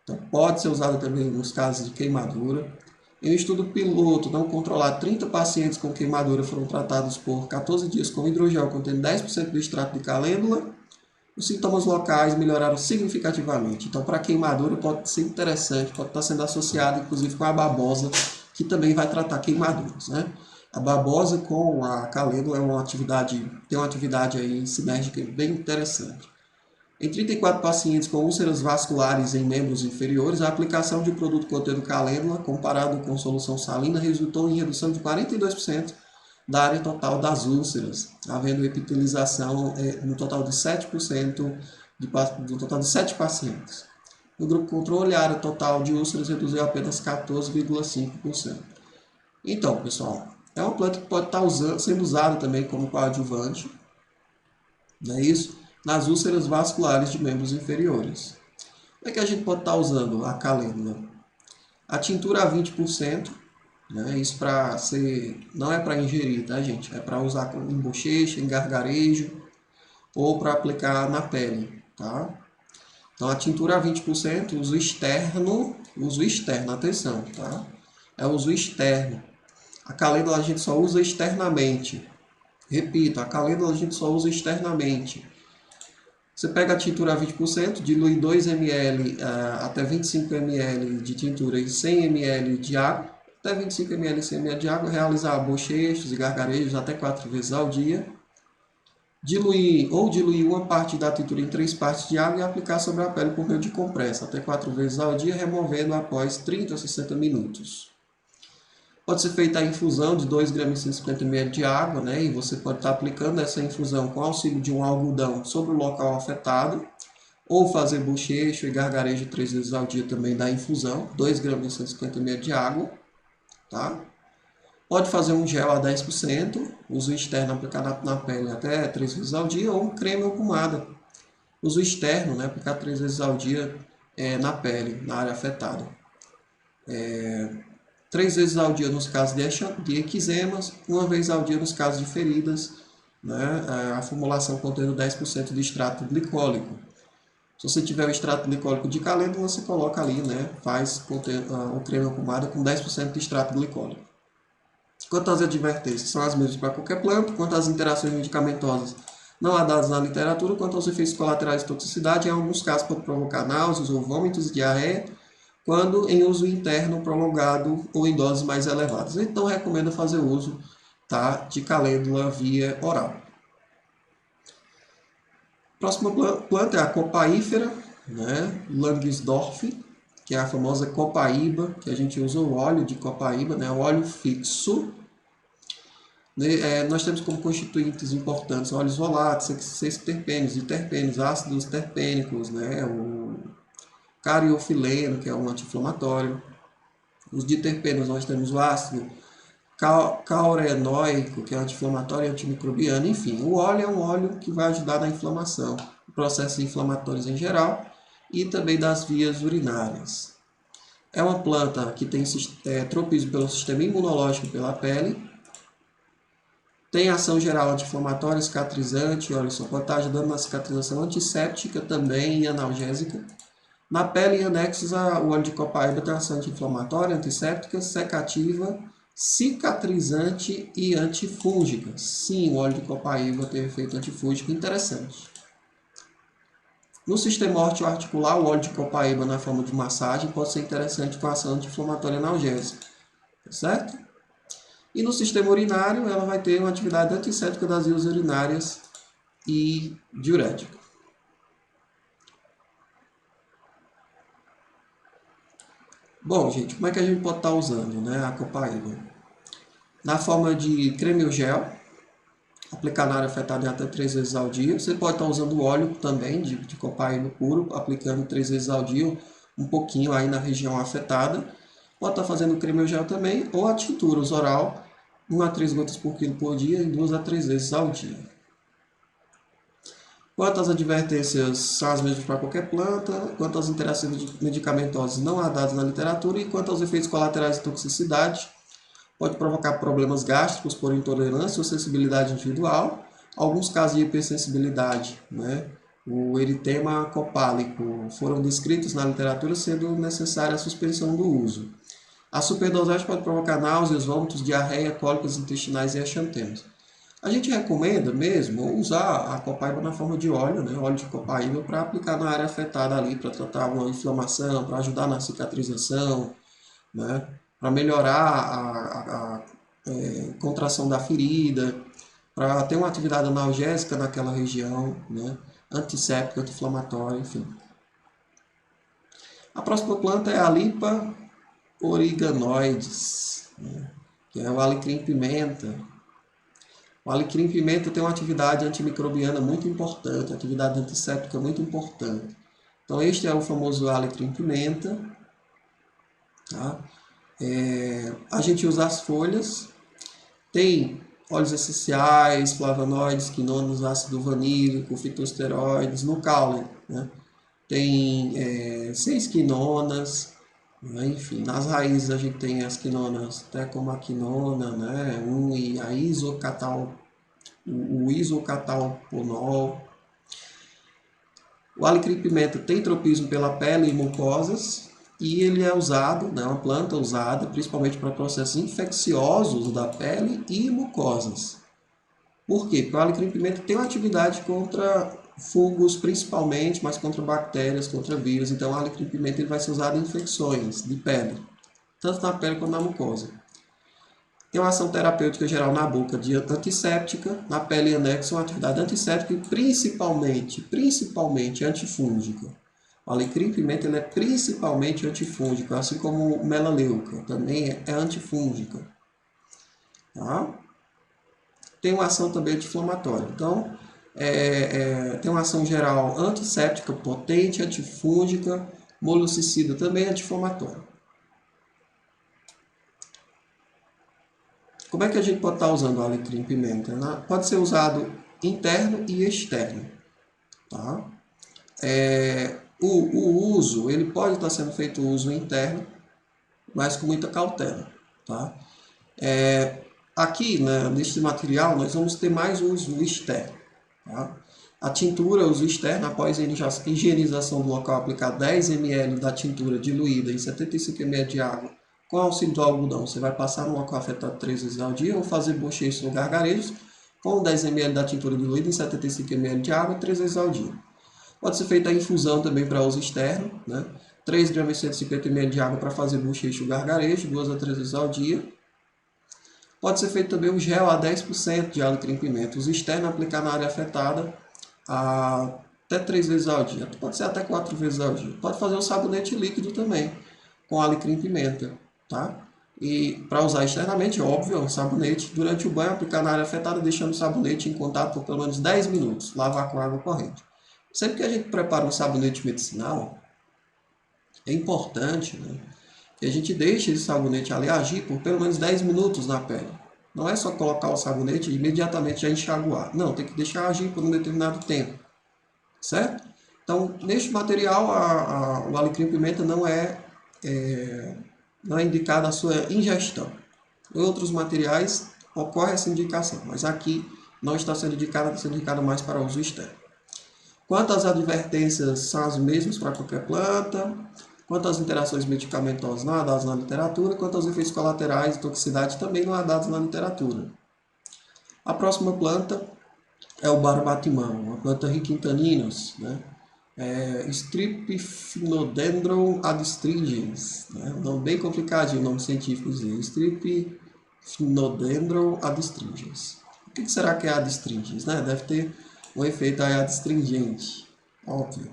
Então, pode ser usado também nos casos de queimadura. Em um estudo piloto não controlado, 30 pacientes com queimadura foram tratados por 14 dias com hidrogel contendo 10% do extrato de calêndula. Os sintomas locais melhoraram significativamente. Então, para queimadura pode ser interessante, pode estar sendo associado inclusive com a babosa, que também vai tratar queimaduras, né? A babosa com a calêndula tem uma atividade aí sinérgica bem interessante. Em 34 pacientes com úlceras vasculares em membros inferiores, a aplicação de um produto contendo calêndula, comparado com solução salina, resultou em redução de 42% da área total das úlceras, havendo epitelização no total de 7% do total de 7 pacientes. No grupo controle, a área total de úlceras reduziu apenas 14,5%. Então, pessoal, é uma planta que pode estar sendo usada também como coadjuvante, não é isso? Nas úlceras vasculares de membros inferiores. Como é que a gente pode estar usando a calêndula? A tintura a 20%, né? Isso não é para ingerir, tá, gente? É para usar em bochecha, em gargarejo ou para aplicar na pele, tá? Então a tintura a 20%, uso externo, atenção, tá? É uso externo. A calêndula a gente só usa externamente. Repito, a calêndula a gente só usa externamente. Você pega a tintura a 20%, dilui 2 ml até 25 ml de tintura em 100 ml de água, até 25 ml e 100 ml de água, realizar bochechos e gargarejos até 4 vezes ao dia. Diluir uma parte da tintura em 3 partes de água e aplicar sobre a pele por meio de compressa, até 4 vezes ao dia, removendo após 30 a 60 minutos. Pode ser feita a infusão de 2 gramas e 150 ml de água, né? E você pode estar aplicando essa infusão com auxílio de um algodão sobre o local afetado, ou fazer bochecho e gargarejo 3 vezes ao dia também da infusão, 2 gramas e 150 ml de água, tá? Pode fazer um gel a 10%, uso externo aplicado na pele até 3 vezes ao dia, ou um creme ou pomada. Uso externo, né? Aplicar 3 vezes ao dia na pele, na área afetada. 3 vezes ao dia nos casos de eczemas, 1 vez ao dia nos casos de feridas, né? A formulação contendo 10% de extrato glicólico. Se você tiver o extrato glicólico de calêndula, você coloca ali, né? Faz o creme ou pomada com 10% de extrato glicólico. Quanto às advertências, são as mesmas para qualquer planta. Quanto às interações medicamentosas, não há dados na literatura. Quanto aos efeitos colaterais de toxicidade, em alguns casos pode provocar náuseas ou vômitos, diarreia, quando em uso interno prolongado ou em doses mais elevadas. Então, recomendo fazer uso, tá, de calêndula via oral. Próxima planta é a copaífera, né, Langsdorff, que é a famosa copaíba, que a gente usa o óleo de copaíba, né, o óleo fixo. Nós temos como constituintes importantes óleos voláteis, sexterpênicos e terpênicos, ácidos terpênicos, né? O cariofileno, que é um anti-inflamatório. Os diterpenos nós temos o ácido caurenoico, que é anti-inflamatório e antimicrobiano. Enfim, o óleo é um óleo que vai ajudar na inflamação, processos inflamatórios em geral e também das vias urinárias. É uma planta que tem tropismo pelo sistema imunológico e pela pele. Tem ação geral anti-inflamatória, cicatrizante, óleo soportagem, dando uma cicatrização antisséptica também e analgésica. Na pele e anexos, o óleo de copaíba tem ação anti-inflamatória, antisséptica, secativa, cicatrizante e antifúngica. Sim, o óleo de copaíba tem efeito antifúngico interessante. No sistema osteoarticular, o óleo de copaíba na forma de massagem pode ser interessante com ação anti-inflamatória analgésica, certo? E no sistema urinário, ela vai ter uma atividade antisséptica das vias urinárias e diurética. Bom, gente, como é que a gente pode estar usando, né, a copaíba? Na forma de creme ou gel, aplicar na área afetada em até 3 vezes ao dia. Você pode estar usando óleo também de copaíba puro, aplicando 3 vezes ao dia, um pouquinho aí na região afetada. Pode estar fazendo creme ou gel também, ou a tintura oral, 1 a 3 gotas por quilo por dia e 2 a 3 vezes ao dia. Quanto às advertências, são as mesmas para qualquer planta, quanto às interações medicamentosas não há dados na literatura e quanto aos efeitos colaterais de toxicidade, pode provocar problemas gástricos por intolerância ou sensibilidade individual, alguns casos de hipersensibilidade, né? O eritema copálico foram descritos na literatura sendo necessária a suspensão do uso. A superdosagem pode provocar náuseas, vômitos, diarreia, cólicas intestinais e exantemas. A gente recomenda mesmo usar a copaíba na forma de óleo, né? Óleo de copaíba, para aplicar na área afetada ali, para tratar uma inflamação, para ajudar na cicatrização, né? Para melhorar a contração da ferida, para ter uma atividade analgésica naquela região, né? Antisséptica, anti-inflamatória, enfim. A próxima planta é a Lipa origanoides, né? Que é o alecrim-pimenta. O alecrim-pimenta tem uma atividade antimicrobiana muito importante, atividade antisséptica muito importante. Então, este é o famoso alecrim-pimenta. Tá? A gente usa as folhas, tem óleos essenciais, flavonoides, quinonas, ácido vanílico, fitosteroides, no caule, né? Tem 6 quinonas, né? Enfim, nas raízes a gente tem as quinonas, até como a quinona, né? E a o isocatalponol. O alecrim-pimenta tem tropismo pela pele e mucosas, e ele é usado, né, uma planta usada principalmente para processos infecciosos da pele e mucosas. Por quê? Porque o alecrim-pimenta tem uma atividade contra fungos principalmente, mas contra bactérias, contra vírus. Então o alecrim-pimenta ele vai ser usado em infecções de pele, tanto na pele quanto na mucosa. Tem uma ação terapêutica geral na boca de antisséptica, na pele e anexo uma atividade antisséptica e principalmente antifúngica. O alecrim-pimenta ele é principalmente antifúngico, assim como o melaleuca, também é antifúngica. Tá? Tem uma ação também anti-inflamatória. Então, tem uma ação geral antisséptica, potente, antifúngica, molucicida também anti-inflamatória. Como é que a gente pode estar usando o alecrim-pimenta? Pode ser usado interno e externo. Tá? O uso, ele pode estar sendo feito uso interno, mas com muita cautela. Tá? Aqui, né, neste material, nós vamos ter mais uso externo. Tá? A tintura, uso externo, após a higienização do local, aplicar 10 ml da tintura diluída em 75 ml de água com auxílio do algodão. Você vai passar no local afetado 3 vezes ao dia ou fazer bochechos ou gargarejos com 10 ml da tintura diluída em 75 ml de água 3 vezes ao dia. Pode ser feita a infusão também para uso externo, né? 3 gramas e 150 ml de água para fazer bochecho ou gargarejo, 2 a 3 vezes ao dia. Pode ser feito também um gel a 10% de alecrim-pimenta. Uso externo, aplicar na área afetada até 3 vezes ao dia. Pode ser até 4 vezes ao dia. Pode fazer um sabonete líquido também, com alecrim-pimenta. Tá? E para usar externamente, óbvio, é um sabonete. Durante o banho, aplicar na área afetada, deixando o sabonete em contato por pelo menos 10 minutos. Lavar com água corrente. Sempre que a gente prepara um sabonete medicinal, é importante, né, que a gente deixe esse sabonete ali agir por pelo menos 10 minutos na pele. Não é só colocar o sabonete e imediatamente já enxaguar. Não, tem que deixar agir por um determinado tempo. Certo? Então, neste material, o alecrim pimenta não é indicada a sua ingestão. Em outros materiais ocorre essa indicação, mas aqui não está sendo indicada mais para uso externo. Quanto às advertências, são as mesmas para qualquer planta. Quanto às interações medicamentosas, não há dados na literatura. Quanto aos efeitos colaterais e toxicidade, também não há dados na literatura. A próxima planta é o barbatimão, uma planta rica em taninos, né? Stryphinodendron adstringens, né? Um nome bem complicadinho, o nome científico dizer. Stryphinodendron adstringens. O que será que é adstringens? Né? Deve ter um efeito aí adstringente, óbvio.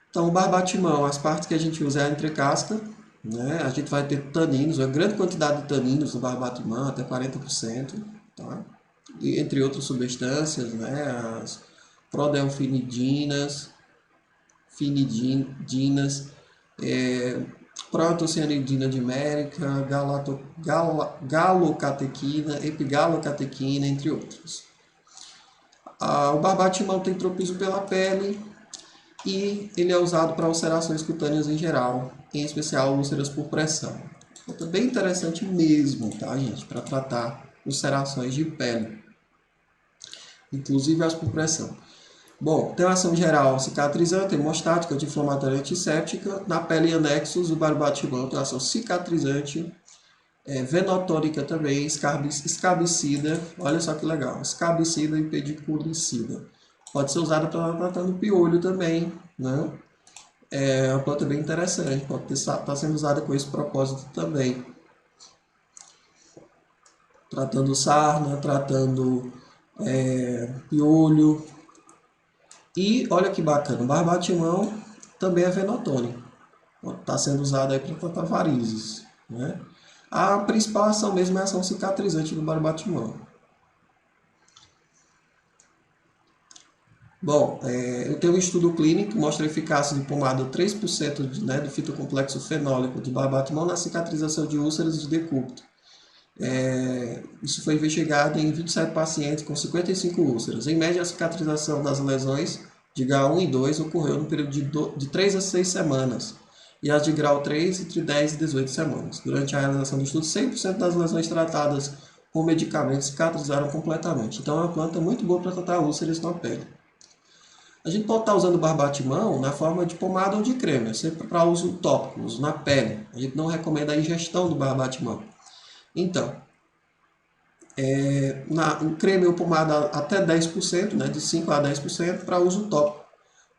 Então, o barbatimão, as partes que a gente usa é a entrecasca, né? A gente vai ter taninos, uma grande quantidade de taninos no barbatimão, até 40%, tá? E, entre outras substâncias, né? As prodelfinidinas, finidinas, protocianidina dimérica, galocatequina, epigalocatequina, entre outros. O barbatimão tem tropismo pela pele e ele é usado para ulcerações cutâneas em geral, em especial úlceras por pressão. É bem interessante mesmo, tá, gente, para tratar ulcerações de pele, inclusive as por pressão. Bom, tem ação geral cicatrizante, hemostática, anti-inflamatória e antisséptica. Na pele e anexos, o barbatimão tem ação cicatrizante, venotônica também, escabicida, olha só que legal, escabicida e pediculicida. Pode ser usada para tratando piolho também, né? É uma planta bem interessante, pode estar sendo usada com esse propósito também. Tratando sarna, tratando piolho. E olha que bacana, o barbatimão também é venotônico. Está sendo usado aí para tratar varizes, né? A principal ação mesmo é a ação cicatrizante do barbatimão. Bom, eu tenho um estudo clínico que mostra a eficácia de pomada 3% do fitocomplexo fenólico de barbatimão na cicatrização de úlceras de decúbito. Isso foi investigado em 27 pacientes com 55 úlceras. Em média, a cicatrização das lesões de grau 1 e 2 ocorreu no período de 3 a 6 semanas, e as de grau 3 entre 10 e 18 semanas. Durante a realização do estudo, 100% das lesões tratadas com medicamentos cicatrizaram completamente. Então, é uma planta muito boa para tratar úlceras na pele. A gente pode estar usando o barbatimão na forma de pomada ou de creme, sempre para uso tópico, uso na pele. A gente não recomenda a ingestão do barbatimão. Então, em creme ou pomada até 10%, né, de 5 a 10% para uso tópico.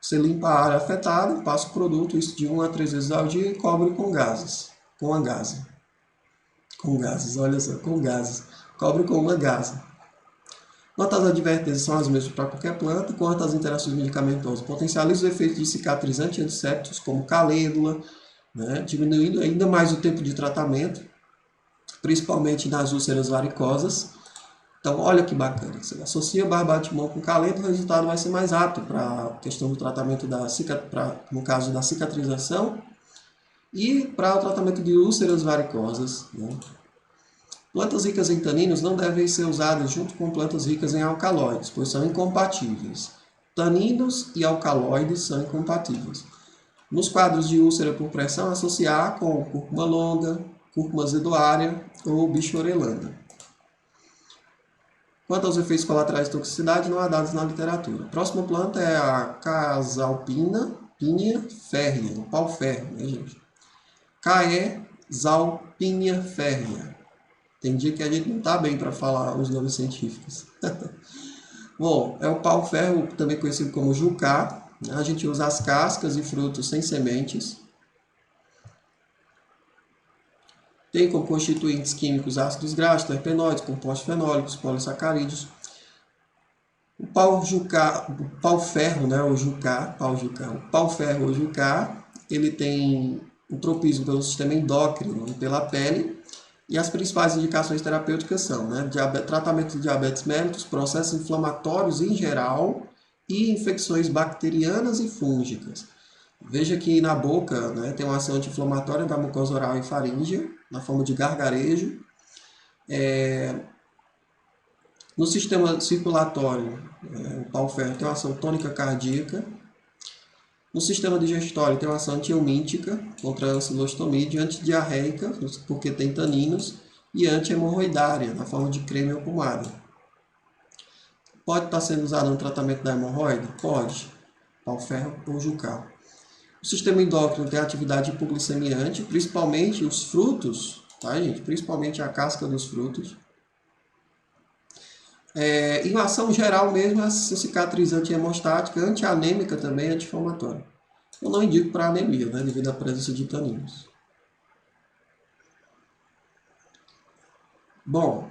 Você limpa a área afetada, passa o produto, isso de 1 a 3 vezes ao dia e cobre com gases. Com a gase. Com gases, olha só, com gases. Cobre com uma gase. Quanto às advertências, são as mesmas para qualquer planta. Quanto às interações medicamentosas, potencializa o efeito de cicatrizantes e antissépticos, como calêndula, né, diminuindo ainda mais o tempo de tratamento, principalmente nas úlceras varicosas. Então, olha que bacana. Você associa o barbatimão com calêndula, o resultado vai ser mais rápido para a questão do tratamento no caso da cicatrização e para o tratamento de úlceras varicosas, né? Plantas ricas em taninos não devem ser usadas junto com plantas ricas em alcaloides, pois são incompatíveis. Taninos e alcaloides são incompatíveis. Nos quadros de úlcera por pressão, associar com cúrcuma longa, cúrcuma azedoária ou bicho-orelana. Quanto aos efeitos colaterais de toxicidade, não há dados na literatura. A próxima planta é a Caesalpinia férrea, o pau-ferro, né, gente? Caesalpinia férrea. Tem dia que a gente não está bem para falar os nomes científicos. Bom, é o pau-ferro, também conhecido como jucá. A gente usa as cascas e frutos sem sementes. Tem como constituintes químicos ácidos graxos, terpenoides, compostos fenólicos, polissacarídeos. O pau-ferro, né, o pau-ferro ou jucá, ele tem o tropismo pelo sistema endócrino e pela pele. E as principais indicações terapêuticas são, né, tratamento de diabetes mellitus, processos inflamatórios em geral e infecções bacterianas e fúngicas. Veja que na boca, né, tem uma ação anti-inflamatória da mucosa oral e faríngea, na forma de gargarejo. No sistema circulatório, o pau-ferro tem uma ação tônica cardíaca. No sistema digestório tem uma ação antihelmíntica contra a ancilostomide, antidiarreica, porque tem taninos, e anti-hemorroidária, na forma de creme ou pomada. Pode estar sendo usado no tratamento da hemorroide? Pode. Pau-ferro ou jucal. O sistema endócrino tem atividade hipoglicemiante, principalmente os frutos, tá, gente? Principalmente a casca dos frutos. Em ação geral mesmo, é cicatrizante hemostática, antianêmica também, anti-inflamatória. Eu não indico para anemia, né, devido à presença de taninos. Bom,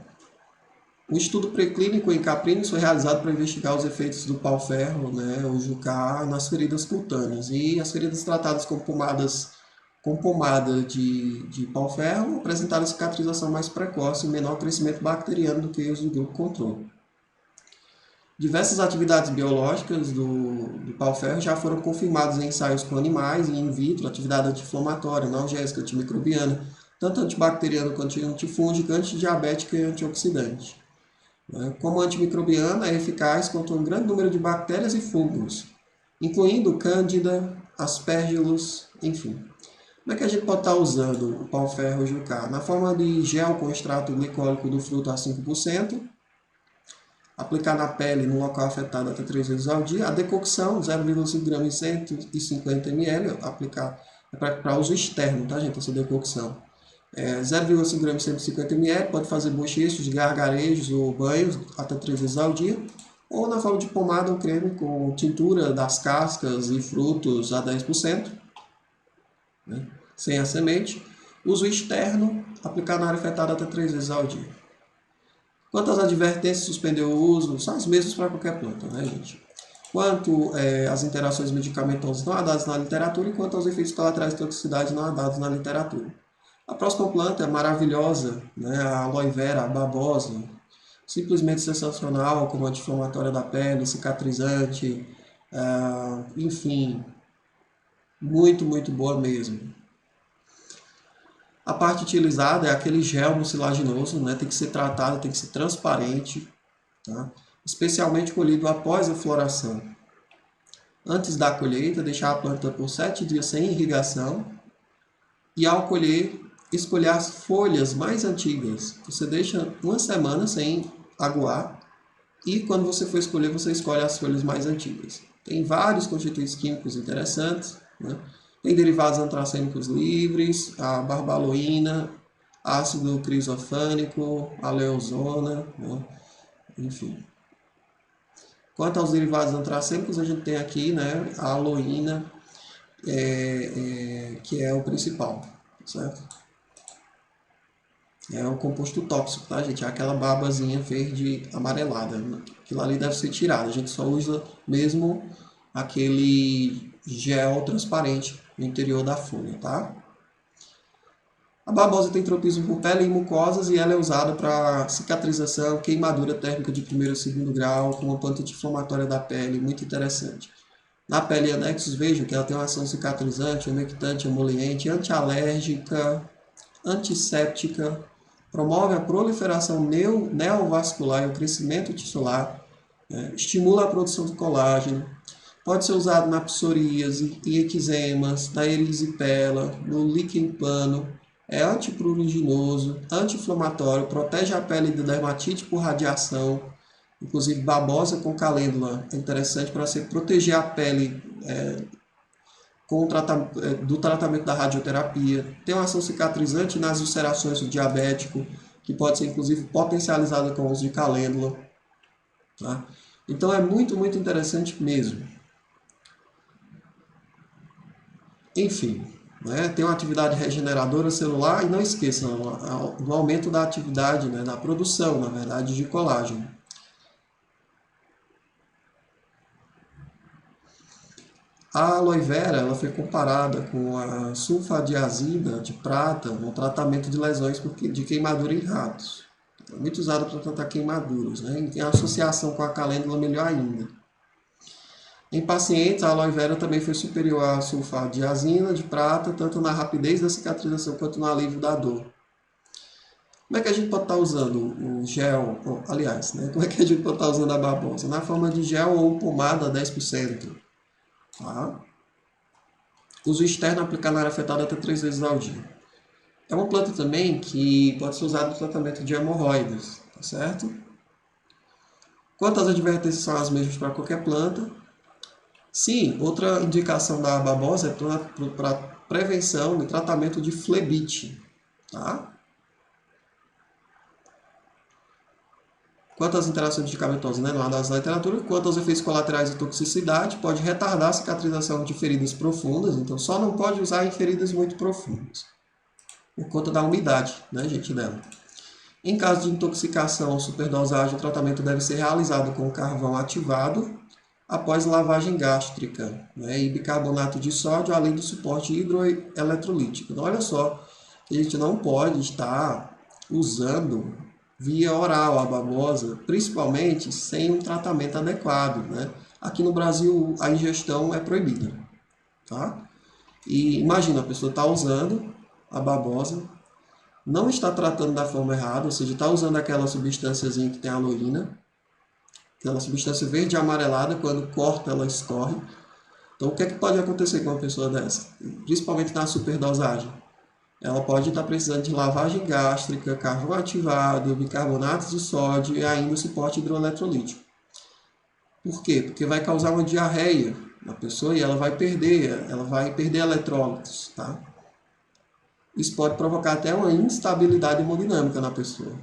um estudo preclínico em caprinos foi realizado para investigar os efeitos do pau-ferro, né, o jucá, nas feridas cutâneas. E as feridas tratadas com pomada de pau-ferro apresentaram cicatrização mais precoce e menor crescimento bacteriano do que os do grupo controle. Diversas atividades biológicas do pau-ferro já foram confirmadas em ensaios com animais e in vitro, atividade anti-inflamatória, analgésica, antimicrobiana, tanto antibacteriana quanto antifúngica, antidiabética e antioxidante. Como antimicrobiana, é eficaz contra um grande número de bactérias e fungos, incluindo Cândida, Aspergillus, enfim. Como é que a gente pode estar usando o pau-ferro jucá? Na forma de gel com extrato glicólico do fruto a 5%, aplicar na pele no local afetado até 3 vezes ao dia. A decocção, 0,5 gramas em 150 ml, aplicar para uso externo, tá, gente, essa decocção. 0,5 gramas em 150 ml, pode fazer bochechos, gargarejos ou banhos até 3 vezes ao dia. Ou na forma de pomada ou creme com tintura das cascas e frutos a 10%, né, sem a semente. Uso externo, aplicar na área afetada até 3 vezes ao dia. Quanto às advertências, suspender o uso, são as mesmas para qualquer planta, né, gente? Quanto às interações medicamentosas não há dados na literatura, e quanto aos efeitos colaterais de toxicidade não há dados na literatura. A próxima planta é maravilhosa, né, a aloe vera, a babosa, simplesmente sensacional, como anti-inflamatória da pele, cicatrizante, enfim, muito, muito boa mesmo. A parte utilizada é aquele gel mucilaginoso, né? Tem que ser tratado, tem que ser transparente, tá? Especialmente colhido após a floração. Antes da colheita, deixar a planta por 7 dias sem irrigação e ao colher, escolher as folhas mais antigas. Você deixa uma semana sem aguar e quando você for escolher, você escolhe as folhas mais antigas. Tem vários constituintes químicos interessantes, né? Tem derivados antracênicos livres, a barbaloína, ácido crisofânico, a leozona, né? Enfim. Quanto aos derivados antracênicos, a gente tem aqui, né, a aloína, que é o principal, certo? É um composto tóxico, tá, gente? É aquela babazinha verde amarelada. Aquilo ali deve ser tirado. A gente só usa mesmo aquele gel transparente no interior da folha, tá? A babosa tem tropismo por pele e mucosas e ela é usada para cicatrização, queimadura térmica de primeiro e segundo grau, com uma planta anti-inflamatória da pele, muito interessante. Na pele e anexos, vejam que ela tem uma ação cicatrizante, umectante, emoliente, antialérgica, antisséptica, promove a proliferação neovascular e o crescimento tissular, né? Estimula a produção de colágeno, pode ser usado na psoríase e eczemas, na erisipela, no líquen plano, é antipruriginoso, anti-inflamatório, protege a pele de dermatite por radiação, inclusive babosa com calêndula, é interessante para proteger a pele do tratamento da radioterapia. Tem uma ação cicatrizante nas ulcerações do diabético, que pode ser inclusive potencializada com o uso de calêndula. Tá? Então é muito, muito interessante mesmo. Enfim, né, tem uma atividade regeneradora celular e não esqueçam do aumento da atividade, né, da produção, na verdade, de colágeno. A aloe vera ela foi comparada com a sulfadiazina de prata no tratamento de lesões de queimadura em ratos. É muito usada para tratar queimaduras, né? E tem associação com a calêndula melhor ainda. Em pacientes, a aloe vera também foi superior à sulfadiazina de prata, tanto na rapidez da cicatrização quanto no alívio da dor. Como é que a gente pode estar usando o gel? Aliás, né? Como é que a gente pode estar usando a babosa? Na forma de gel ou pomada 10%. Tá? Uso externo aplicado na área afetada até 3 vezes ao dia. É uma planta também que pode ser usada no tratamento de hemorroidas, tá certo? Quanto às advertências são as mesmas para qualquer planta. Sim, outra indicação da babosa é para prevenção e tratamento de flebite, tá? Quanto às interações medicamentosas, né, não há dados na literatura. Quanto aos efeitos colaterais de toxicidade, pode retardar a cicatrização de feridas profundas, então só não pode usar em feridas muito profundas, por conta da umidade, né, gente, dela. Em caso de intoxicação ou superdosagem, o tratamento deve ser realizado com carvão ativado após lavagem gástrica, né, e bicarbonato de sódio, além do suporte hidroeletrolítico. Então, olha só, a gente não pode estar usando via oral a babosa, principalmente sem um tratamento adequado, né? Aqui no Brasil, a ingestão é proibida, tá? E imagina, a pessoa está usando a babosa, não está tratando da forma errada, ou seja, está usando aquela substânciazinha que tem aloína, aquela substância verde e amarelada, quando corta ela escorre. Então o que é que pode acontecer com uma pessoa dessa? Principalmente na superdosagem. Ela pode estar precisando de lavagem gástrica, carvão ativado, bicarbonato de sódio e ainda o suporte hidroeletrolítico. Por quê? Porque vai causar uma diarreia na pessoa e ela vai perder eletrólitos, tá? Isso pode provocar até uma instabilidade hemodinâmica na pessoa.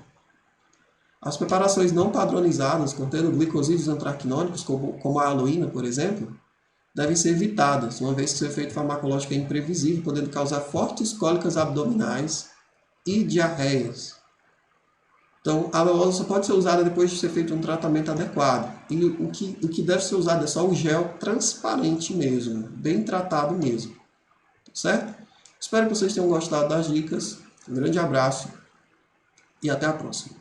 As preparações não padronizadas, contendo glicosídeos antraquinônicos, como a aloína, por exemplo, devem ser evitadas, uma vez que seu efeito farmacológico é imprevisível, podendo causar fortes cólicas abdominais e diarreias. Então, a babosa só pode ser usada depois de ser feito um tratamento adequado. E o que deve ser usado é só o gel transparente mesmo, bem tratado mesmo. Certo? Espero que vocês tenham gostado das dicas. Um grande abraço e até a próxima.